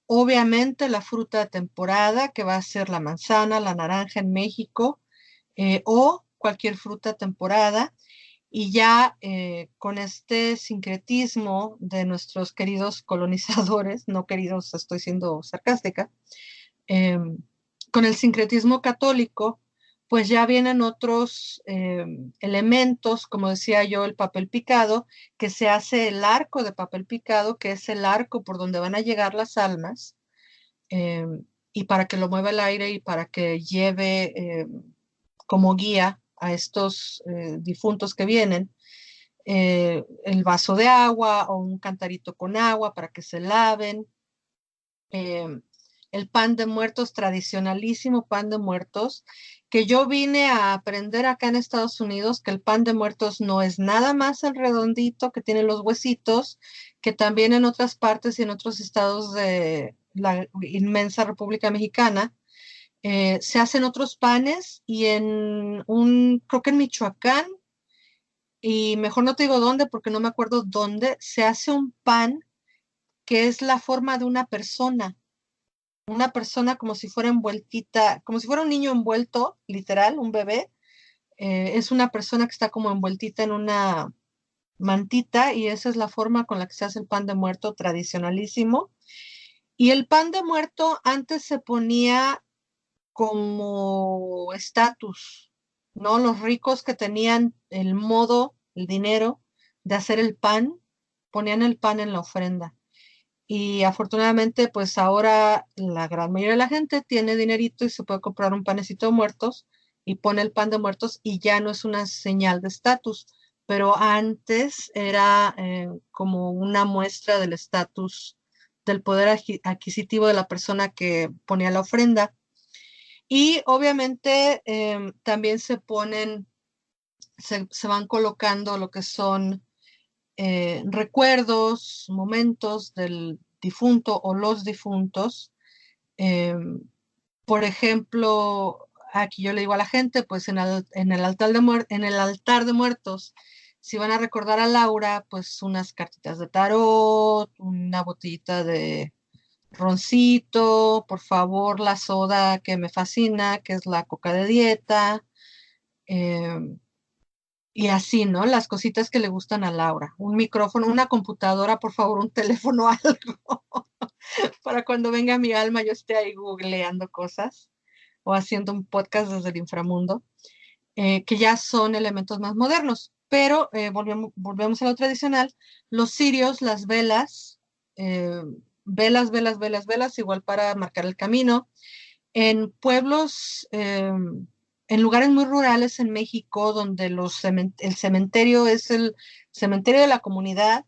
[SPEAKER 3] Obviamente la fruta de temporada, que va a ser la manzana, la naranja en México, o cualquier fruta temporada. Y ya con este sincretismo de nuestros queridos colonizadores, no queridos, estoy siendo sarcástica, eh, con el sincretismo católico, pues ya vienen otros elementos, como decía yo, el papel picado, que se hace el arco de papel picado, que es el arco por donde van a llegar las almas, eh, y para que lo mueva el aire y para que lleve como guía a estos difuntos que vienen, el vaso de agua o un cantarito con agua para que se laven, eh, el pan de muertos, tradicionalísimo pan de muertos, que yo vine a aprender acá en Estados Unidos, que el pan de muertos no es nada más el redondito que tiene los huesitos, que también en otras partes y en otros estados de la inmensa República Mexicana, se hacen otros panes y creo que en Michoacán, y mejor no te digo dónde porque no me acuerdo dónde, se hace un pan que es la forma de una persona como si fuera envueltita, como si fuera un niño envuelto, literal, un bebé. Es una persona que está como envueltita en una mantita y esa es la forma con la que se hace el pan de muerto tradicionalísimo. Y el pan de muerto antes se ponía como estatus, ¿no? Los ricos que tenían el modo, el dinero de hacer el pan, ponían el pan en la ofrenda. Y afortunadamente, pues ahora la gran mayoría de la gente tiene dinerito y se puede comprar un panecito de muertos y pone el pan de muertos y ya no es una señal de estatus. Pero antes era como una muestra del estatus, del poder adquisitivo de la persona que ponía la ofrenda. Y obviamente también se van colocando lo que son recuerdos, momentos del difunto o los difuntos. Eh, por ejemplo, aquí yo le digo a la gente, pues en el altar de muertos Si van a recordar a Laura, pues unas cartitas de tarot, una botellita de roncito, por favor, la soda que me fascina, que es la coca de dieta, em, y así, ¿no? Las cositas que le gustan a Laura. Un micrófono, una computadora, por favor, un teléfono, algo, para cuando venga mi alma yo esté ahí googleando cosas o haciendo un podcast desde el inframundo, que ya son elementos más modernos. Pero volvemos a lo tradicional, los cirios, las velas, eh, velas, igual para marcar el camino. En pueblos, en lugares muy rurales en México, donde el cementerio es el cementerio de la comunidad,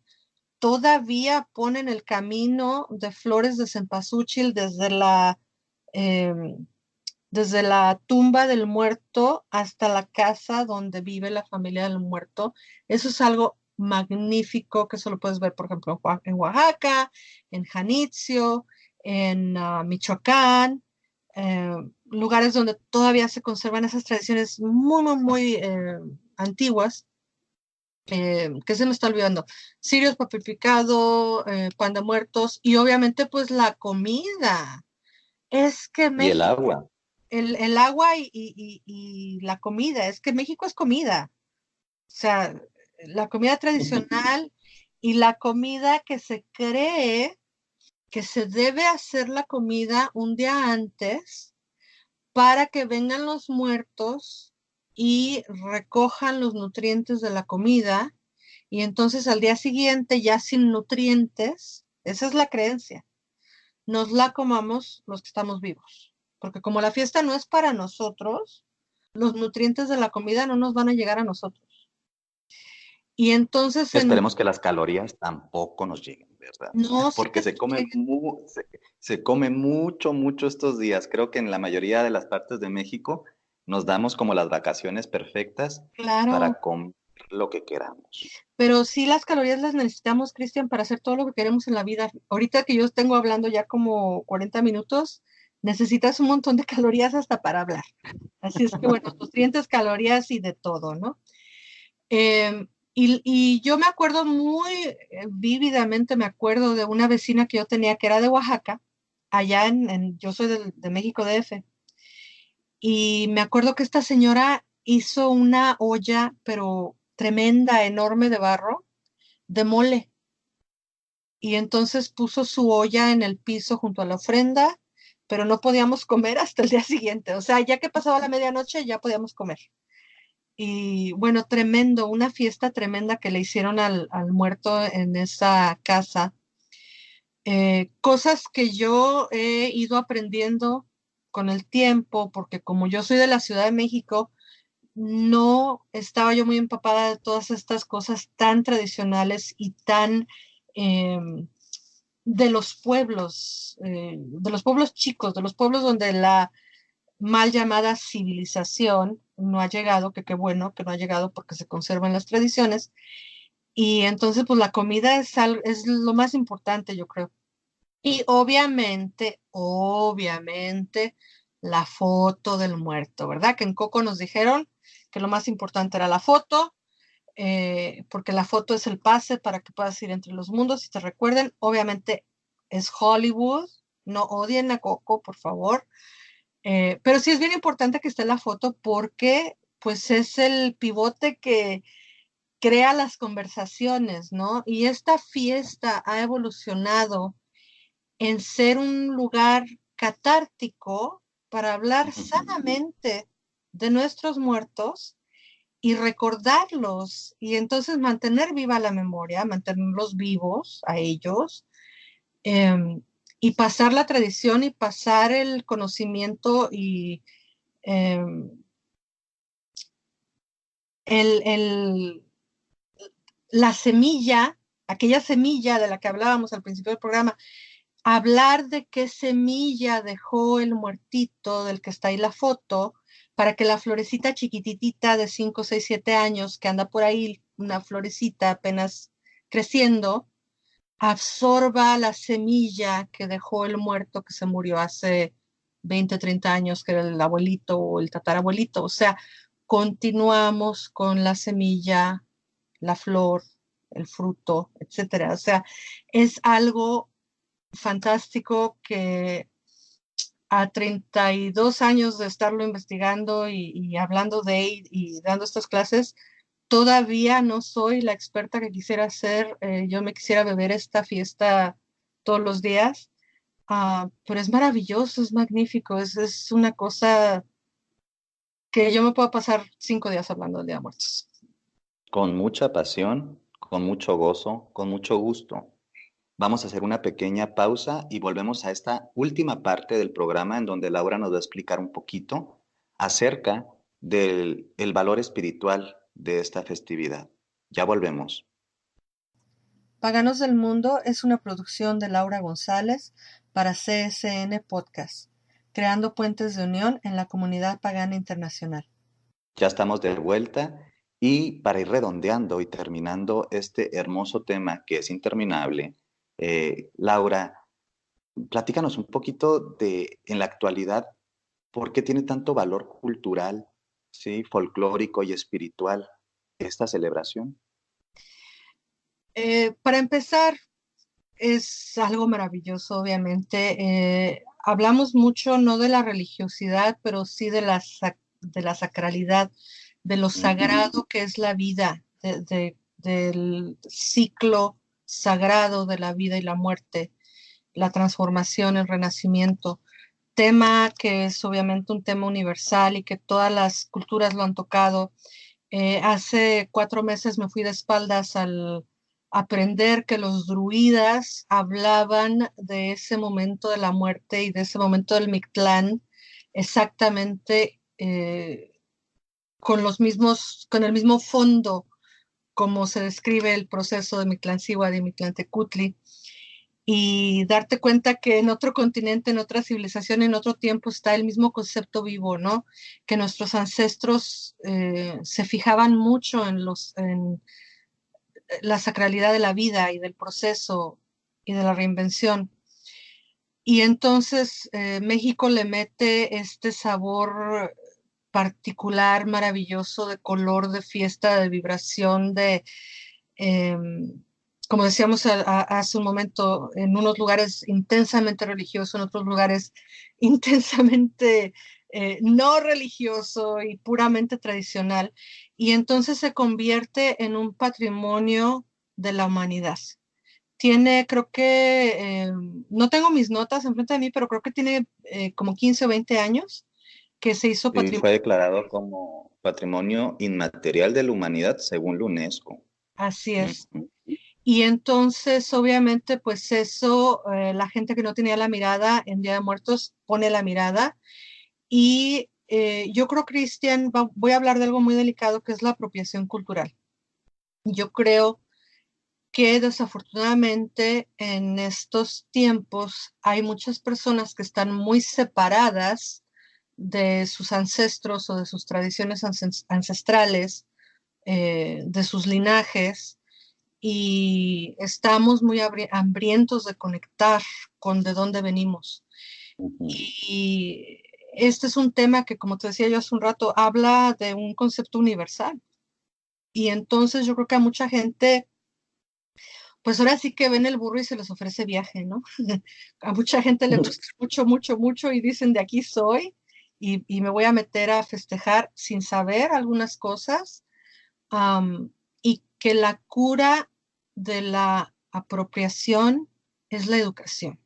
[SPEAKER 3] todavía ponen el camino de flores de cempasúchil eh, desde la tumba del muerto hasta la casa donde vive la familia del muerto. Eso es algo magnífico que solo puedes ver, por ejemplo, en Oaxaca, en Janitzio, en Michoacán, lugares donde todavía se conservan esas tradiciones muy antiguas. ¿Qué se me está olvidando? Cirios, papel pan de muertos y obviamente pues la comida. Es que
[SPEAKER 2] Y el
[SPEAKER 3] México,
[SPEAKER 2] agua.
[SPEAKER 3] el agua y la comida, es que México es comida. O sea, la comida tradicional y la comida que se cree que se debe hacer la comida un día antes para que vengan los muertos y recojan los nutrientes de la comida y entonces al día siguiente ya sin nutrientes, esa es la creencia, nos la comamos los que estamos vivos. Porque como la fiesta no es para nosotros, los nutrientes de la comida no nos van a llegar a nosotros. Y entonces
[SPEAKER 2] Esperemos que las calorías tampoco nos lleguen, ¿verdad?
[SPEAKER 3] no, sí
[SPEAKER 2] Porque
[SPEAKER 3] que
[SPEAKER 2] se come mucho estos días. Creo que en la mayoría de las partes de México nos damos como las vacaciones perfectas
[SPEAKER 3] claro,
[SPEAKER 2] para comer lo que queramos.
[SPEAKER 3] pero sí las calorías las necesitamos, Cristian, para hacer todo lo que queremos en la vida. Ahorita que yo tengo hablando ya como 40 minutos, necesitas un montón de calorías hasta para hablar. Así es que bueno, nutrientes, calorías y de todo, ¿no? Y yo me acuerdo muy vívidamente, me acuerdo de una vecina que yo tenía que era de Oaxaca, allá yo soy de México DF, y me acuerdo que esta señora hizo una olla, pero tremenda, enorme de barro, de mole, y entonces puso su olla en el piso junto a la ofrenda, pero no podíamos comer hasta el día siguiente, o sea, ya que pasaba la medianoche ya podíamos comer. Y bueno, tremendo, una fiesta tremenda que le hicieron al muerto en esa casa. Cosas que yo he ido aprendiendo con el tiempo, porque como yo soy de la Ciudad de México, no estaba yo muy empapada de todas estas cosas tan tradicionales y tan eh, de los pueblos chicos, de los pueblos donde la mal llamada civilización no ha llegado, que qué bueno que no ha llegado porque se conservan las tradiciones. Y entonces, pues la comida es lo más importante, yo creo. Y obviamente, la foto del muerto, ¿verdad? Que en Coco nos dijeron que lo más importante era la foto, porque la foto es el pase para que puedas ir entre los mundos y te recuerden. Obviamente es Hollywood, no odien a Coco, por favor. Pero sí es bien importante que esté la foto porque pues es el pivote que crea las conversaciones, ¿no? Y esta fiesta ha evolucionado en ser un lugar catártico para hablar sanamente de nuestros muertos y recordarlos y entonces mantener viva la memoria, mantenerlos vivos a ellos, eh, y pasar la tradición y pasar el conocimiento y eh, el, la semilla, aquella semilla de la que hablábamos al principio del programa, hablar de qué semilla dejó el muertito del que está ahí la foto, para que la florecita chiquititita de 5, 6, 7 años que anda por ahí, una florecita apenas creciendo, absorba la semilla que dejó el muerto que se murió hace 20, 30 años, que era el abuelito o el tatarabuelito. O sea, continuamos con la semilla la flor, el fruto, etcétera. O sea, es algo fantástico que a 32 años de estarlo investigando y hablando de él y dando estas clases, todavía no soy la experta que quisiera ser. Yo me quisiera beber esta fiesta todos los días, pero es maravilloso, es magnífico, es una cosa que yo me puedo pasar 5 días hablando del Día de Muertos.
[SPEAKER 2] Con mucha pasión, con mucho gozo, con mucho gusto. Vamos a hacer una pequeña pausa y volvemos a esta última parte del programa en donde Laura nos va a explicar un poquito acerca del el valor espiritual de esta festividad. Ya volvemos.
[SPEAKER 3] Paganos del Mundo es una producción de Laura González para CSN Podcast, creando puentes de unión en la comunidad pagana internacional.
[SPEAKER 2] Ya estamos de vuelta y para ir redondeando y terminando este hermoso tema que es interminable, Laura, platícanos un poquito de, en la actualidad, por qué tiene tanto valor cultural, ¿sí? Folclórico y espiritual esta celebración.
[SPEAKER 3] Para empezar, es algo maravilloso, obviamente. Hablamos mucho no de la religiosidad, pero sí de de la sacralidad, de lo sagrado que es la vida, del ciclo sagrado de la vida y la muerte, la transformación, el renacimiento. Tema que es obviamente un tema universal y que todas las culturas lo han tocado. Hace 4 meses me fui de espaldas al aprender que los druidas hablaban de ese momento de la muerte y de ese momento del Mictlán exactamente con el mismo fondo como se describe el proceso de Mictlanzíhuatl y Mictlantecutli, y darte cuenta que en otro continente, en otra civilización, en otro tiempo está el mismo concepto vivo, ¿no? Que nuestros ancestros se fijaban mucho en la sacralidad de la vida y del proceso y de la reinvención. Y entonces México le mete este sabor particular, maravilloso, de color, de fiesta, de vibración, eh, como decíamos hace un momento, en unos lugares intensamente religioso, en otros lugares intensamente no religioso y puramente tradicional. Y entonces se convierte en un patrimonio de la humanidad. Tiene, creo que, no tengo mis notas enfrente de mí, pero creo que tiene como 15 o 20 años que se hizo
[SPEAKER 2] Sí, fue
[SPEAKER 3] patrimonio.
[SPEAKER 2] declarado como Patrimonio Inmaterial de la Humanidad según la UNESCO.
[SPEAKER 3] Así es. Y entonces, obviamente, pues eso, la gente que no tenía la mirada en Día de Muertos pone la mirada. Y yo creo, Cristian, voy a hablar de algo muy delicado que es la apropiación cultural. Yo creo que desafortunadamente en estos tiempos hay muchas personas que están muy separadas de sus ancestros o de sus tradiciones ancestrales, de sus linajes, y estamos muy hambrientos de conectar con de dónde venimos. Y este es un tema que, como te decía yo hace un rato, habla de un concepto universal. Y entonces yo creo que a mucha gente, pues ahora sí que ven el burro y se les ofrece viaje, ¿no? A mucha gente le gusta mucho, mucho, mucho y dicen de aquí soy y me voy a meter a festejar sin saber algunas cosas. Y que la cura de la apropiación es la educación.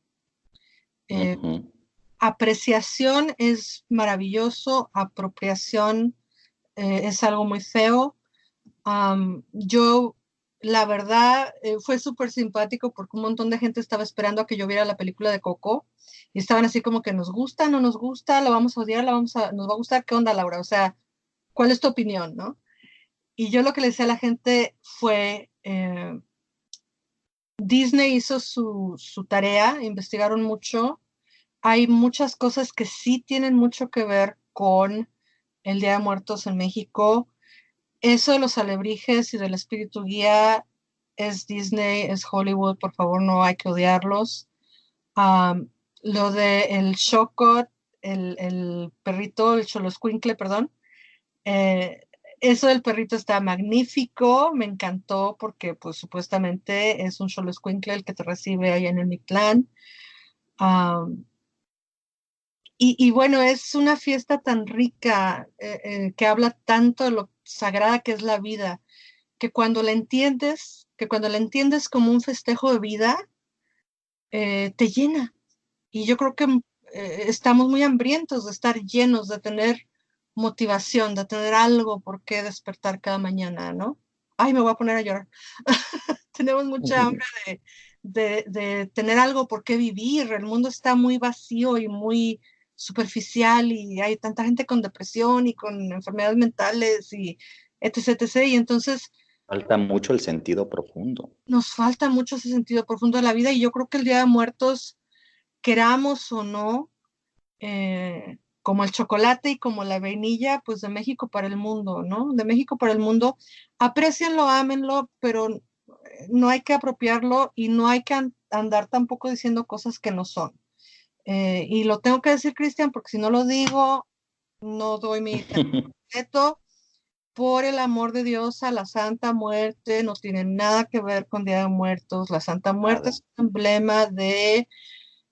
[SPEAKER 3] Apreciación es maravilloso, apropiación es algo muy feo. Yo, la verdad, fue súper simpático porque un montón de gente estaba esperando a que yo viera la película de Coco y estaban así como que nos gusta, no nos gusta, la vamos a odiar, nos va a gustar, ¿qué onda, Laura? O sea, ¿cuál es tu opinión, no? Y yo lo que le decía a la gente fue, Disney hizo su tarea, investigaron mucho. Hay muchas cosas que sí tienen mucho que ver con el Día de Muertos en México. Eso de los alebrijes y del espíritu guía es Disney, es Hollywood, por favor, no hay que odiarlos. Lo de el Shokot, el perrito, el Xoloscuincle, perdón, Eso del perrito está magnífico, me encantó porque pues supuestamente es un xoloscuincle el que te recibe ahí en el Mictlán. Am, y bueno, es una fiesta tan rica que habla tanto de lo sagrada que es la vida, que cuando la entiendes como un festejo de vida, te llena. Y yo creo que estamos muy hambrientos de estar llenos, de tener motivación, de tener algo por qué despertar cada mañana, ¿no? Ay, me voy a poner a llorar. Tenemos mucha hambre de tener algo por qué vivir. El mundo está muy vacío y muy superficial y hay tanta gente con depresión y con enfermedades mentales y etc, etc. Y entonces
[SPEAKER 2] Falta mucho el sentido profundo.
[SPEAKER 3] nos falta mucho ese sentido profundo de la vida y yo creo que el Día de Muertos, queramos o no, como el chocolate y como la vainilla, pues de México para el mundo, ¿no? De México para el mundo, aprécienlo, ámenlo, pero no hay que apropiarlo y no hay que andar tampoco diciendo cosas que no son. Y lo tengo que decir, Cristian, porque si no lo digo, no doy mi respeto. Por el amor de Dios, a la Santa Muerte no tiene nada que ver con Día de Muertos. La Santa Muerte
[SPEAKER 2] Nada.
[SPEAKER 3] es un emblema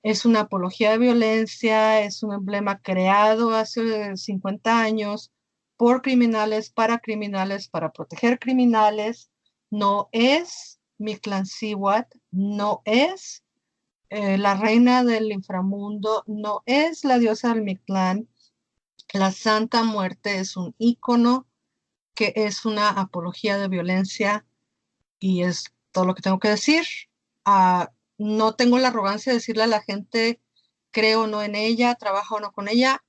[SPEAKER 3] es una apología de violencia, es un emblema creado hace 50 años por criminales, para proteger criminales. No es Mictlancihuatl, no es la reina del inframundo, no es la diosa del Mictlán. La Santa Muerte es un ícono que es una apología de violencia y es todo lo que tengo que decir. No tengo la arrogancia de decirle a la gente, creo o no en ella, trabajo o no con ella,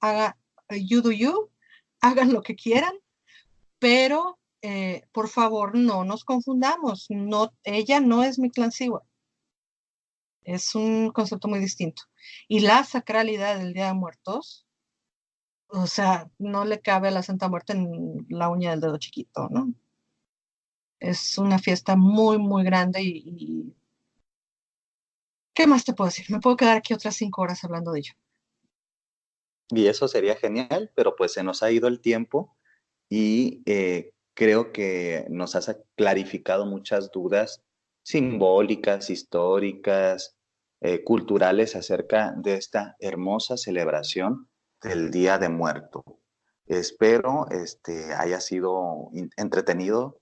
[SPEAKER 3] you do you, hagan lo que quieran, pero por favor no nos confundamos, no, ella no es Mictlancihuatl, es un concepto muy distinto. Y la sacralidad del Día de Muertos, o sea, no le cabe a la Santa Muerte en la uña del dedo chiquito, ¿no? Es una fiesta muy, muy grande y ¿qué más te puedo decir? Me puedo quedar aquí otras 5 horas hablando de ello.
[SPEAKER 2] Y eso sería genial, pero pues se nos ha ido el tiempo y creo que nos has clarificado muchas dudas simbólicas, históricas, culturales acerca de esta hermosa celebración del Día de Muerto. Espero haya sido entretenido,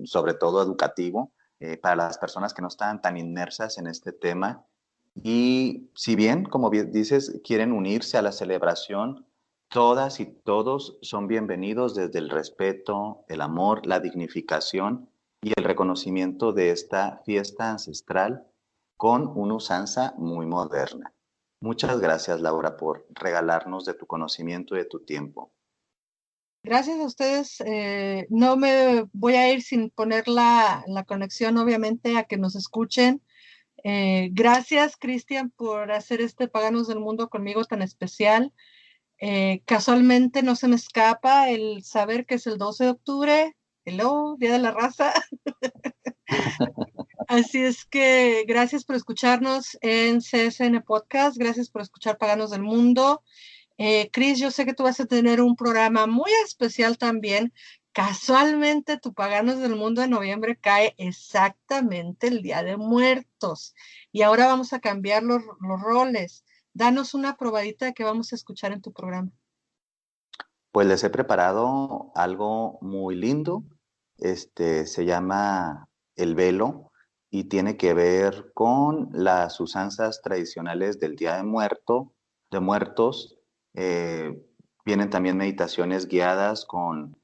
[SPEAKER 2] sobre todo educativo, para las personas que no están tan inmersas en este tema. Y si bien, como bien dices, quieren unirse a la celebración, todas y todos son bienvenidos desde el respeto, el amor, la dignificación y el reconocimiento de esta fiesta ancestral con una usanza muy moderna. Muchas gracias, Laura, por regalarnos de tu conocimiento y de tu tiempo.
[SPEAKER 3] Gracias a ustedes. No me voy a ir sin poner la conexión, obviamente, a que nos escuchen. Gracias, Cristian, por hacer este Paganos del Mundo conmigo tan especial. Casualmente no se me escapa el saber que es el 12 de octubre. Hello, Día de la Raza. Así es que gracias por escucharnos en CSN Podcast. Gracias por escuchar Paganos del Mundo. Cris, yo sé que tú vas a tener un programa muy especial también. Casualmente, tu Paganos del Mundo de noviembre cae exactamente el Día de Muertos. Y ahora vamos a cambiar los roles. Danos una probadita de qué vamos a escuchar en tu programa.
[SPEAKER 2] Pues les he preparado algo muy lindo. Se llama El Velo y tiene que ver con las usanzas tradicionales del Día de Muertos. Vienen también meditaciones guiadas con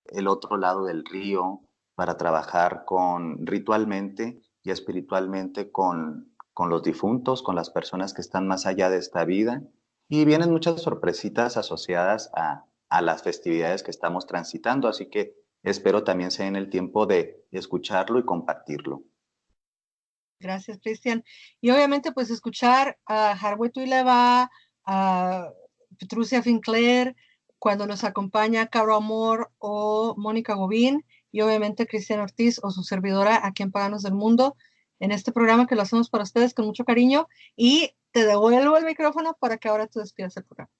[SPEAKER 2] el otro lado del río para trabajar ritualmente y espiritualmente con los difuntos, con las personas que están más allá de esta vida. Y vienen muchas sorpresitas asociadas a las festividades que estamos transitando, así que espero también se den el tiempo de escucharlo y compartirlo.
[SPEAKER 3] Gracias, Cristian. Y obviamente, pues escuchar a Harwe Tuileva, a Petrucia Finclair, cuando nos acompaña Caro Amor o Mónica Gobín, y obviamente Cristian Ortiz o su servidora aquí en Paganos del Mundo, en este programa que lo hacemos para ustedes con mucho cariño. Y te devuelvo el micrófono para que ahora tú despidas el programa.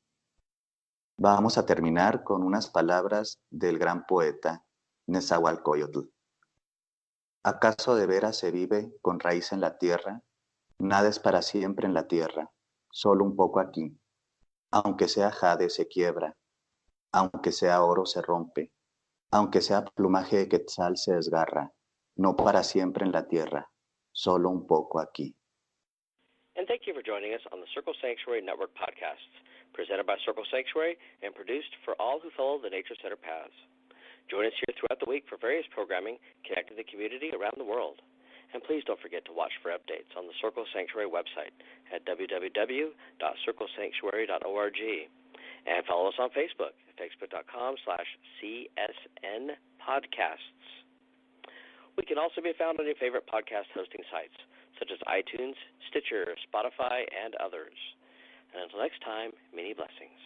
[SPEAKER 2] Vamos a terminar con unas palabras del gran poeta Nezahualcóyotl. ¿Acaso de veras se vive con raíz en la tierra? Nada es para siempre en la tierra, solo un poco aquí. Aunque sea jade se quiebra, aunque sea oro se rompe, aunque sea plumaje de quetzal se desgarra, no para siempre en la tierra, solo un poco aquí.
[SPEAKER 1] And thank you for joining us on the Circle Sanctuary Network podcasts, presented by Circle Sanctuary and produced for all who follow the Nature Center paths. Join us here throughout the week for various programming connecting the community around the world. And please don't forget to watch for updates on the Circle Sanctuary website at www.circlesanctuary.org. And follow us on Facebook at facebook.com/CSN Podcasts. We can also be found on your favorite podcast hosting sites, such as iTunes, Stitcher, Spotify, and others. And until next time, many blessings.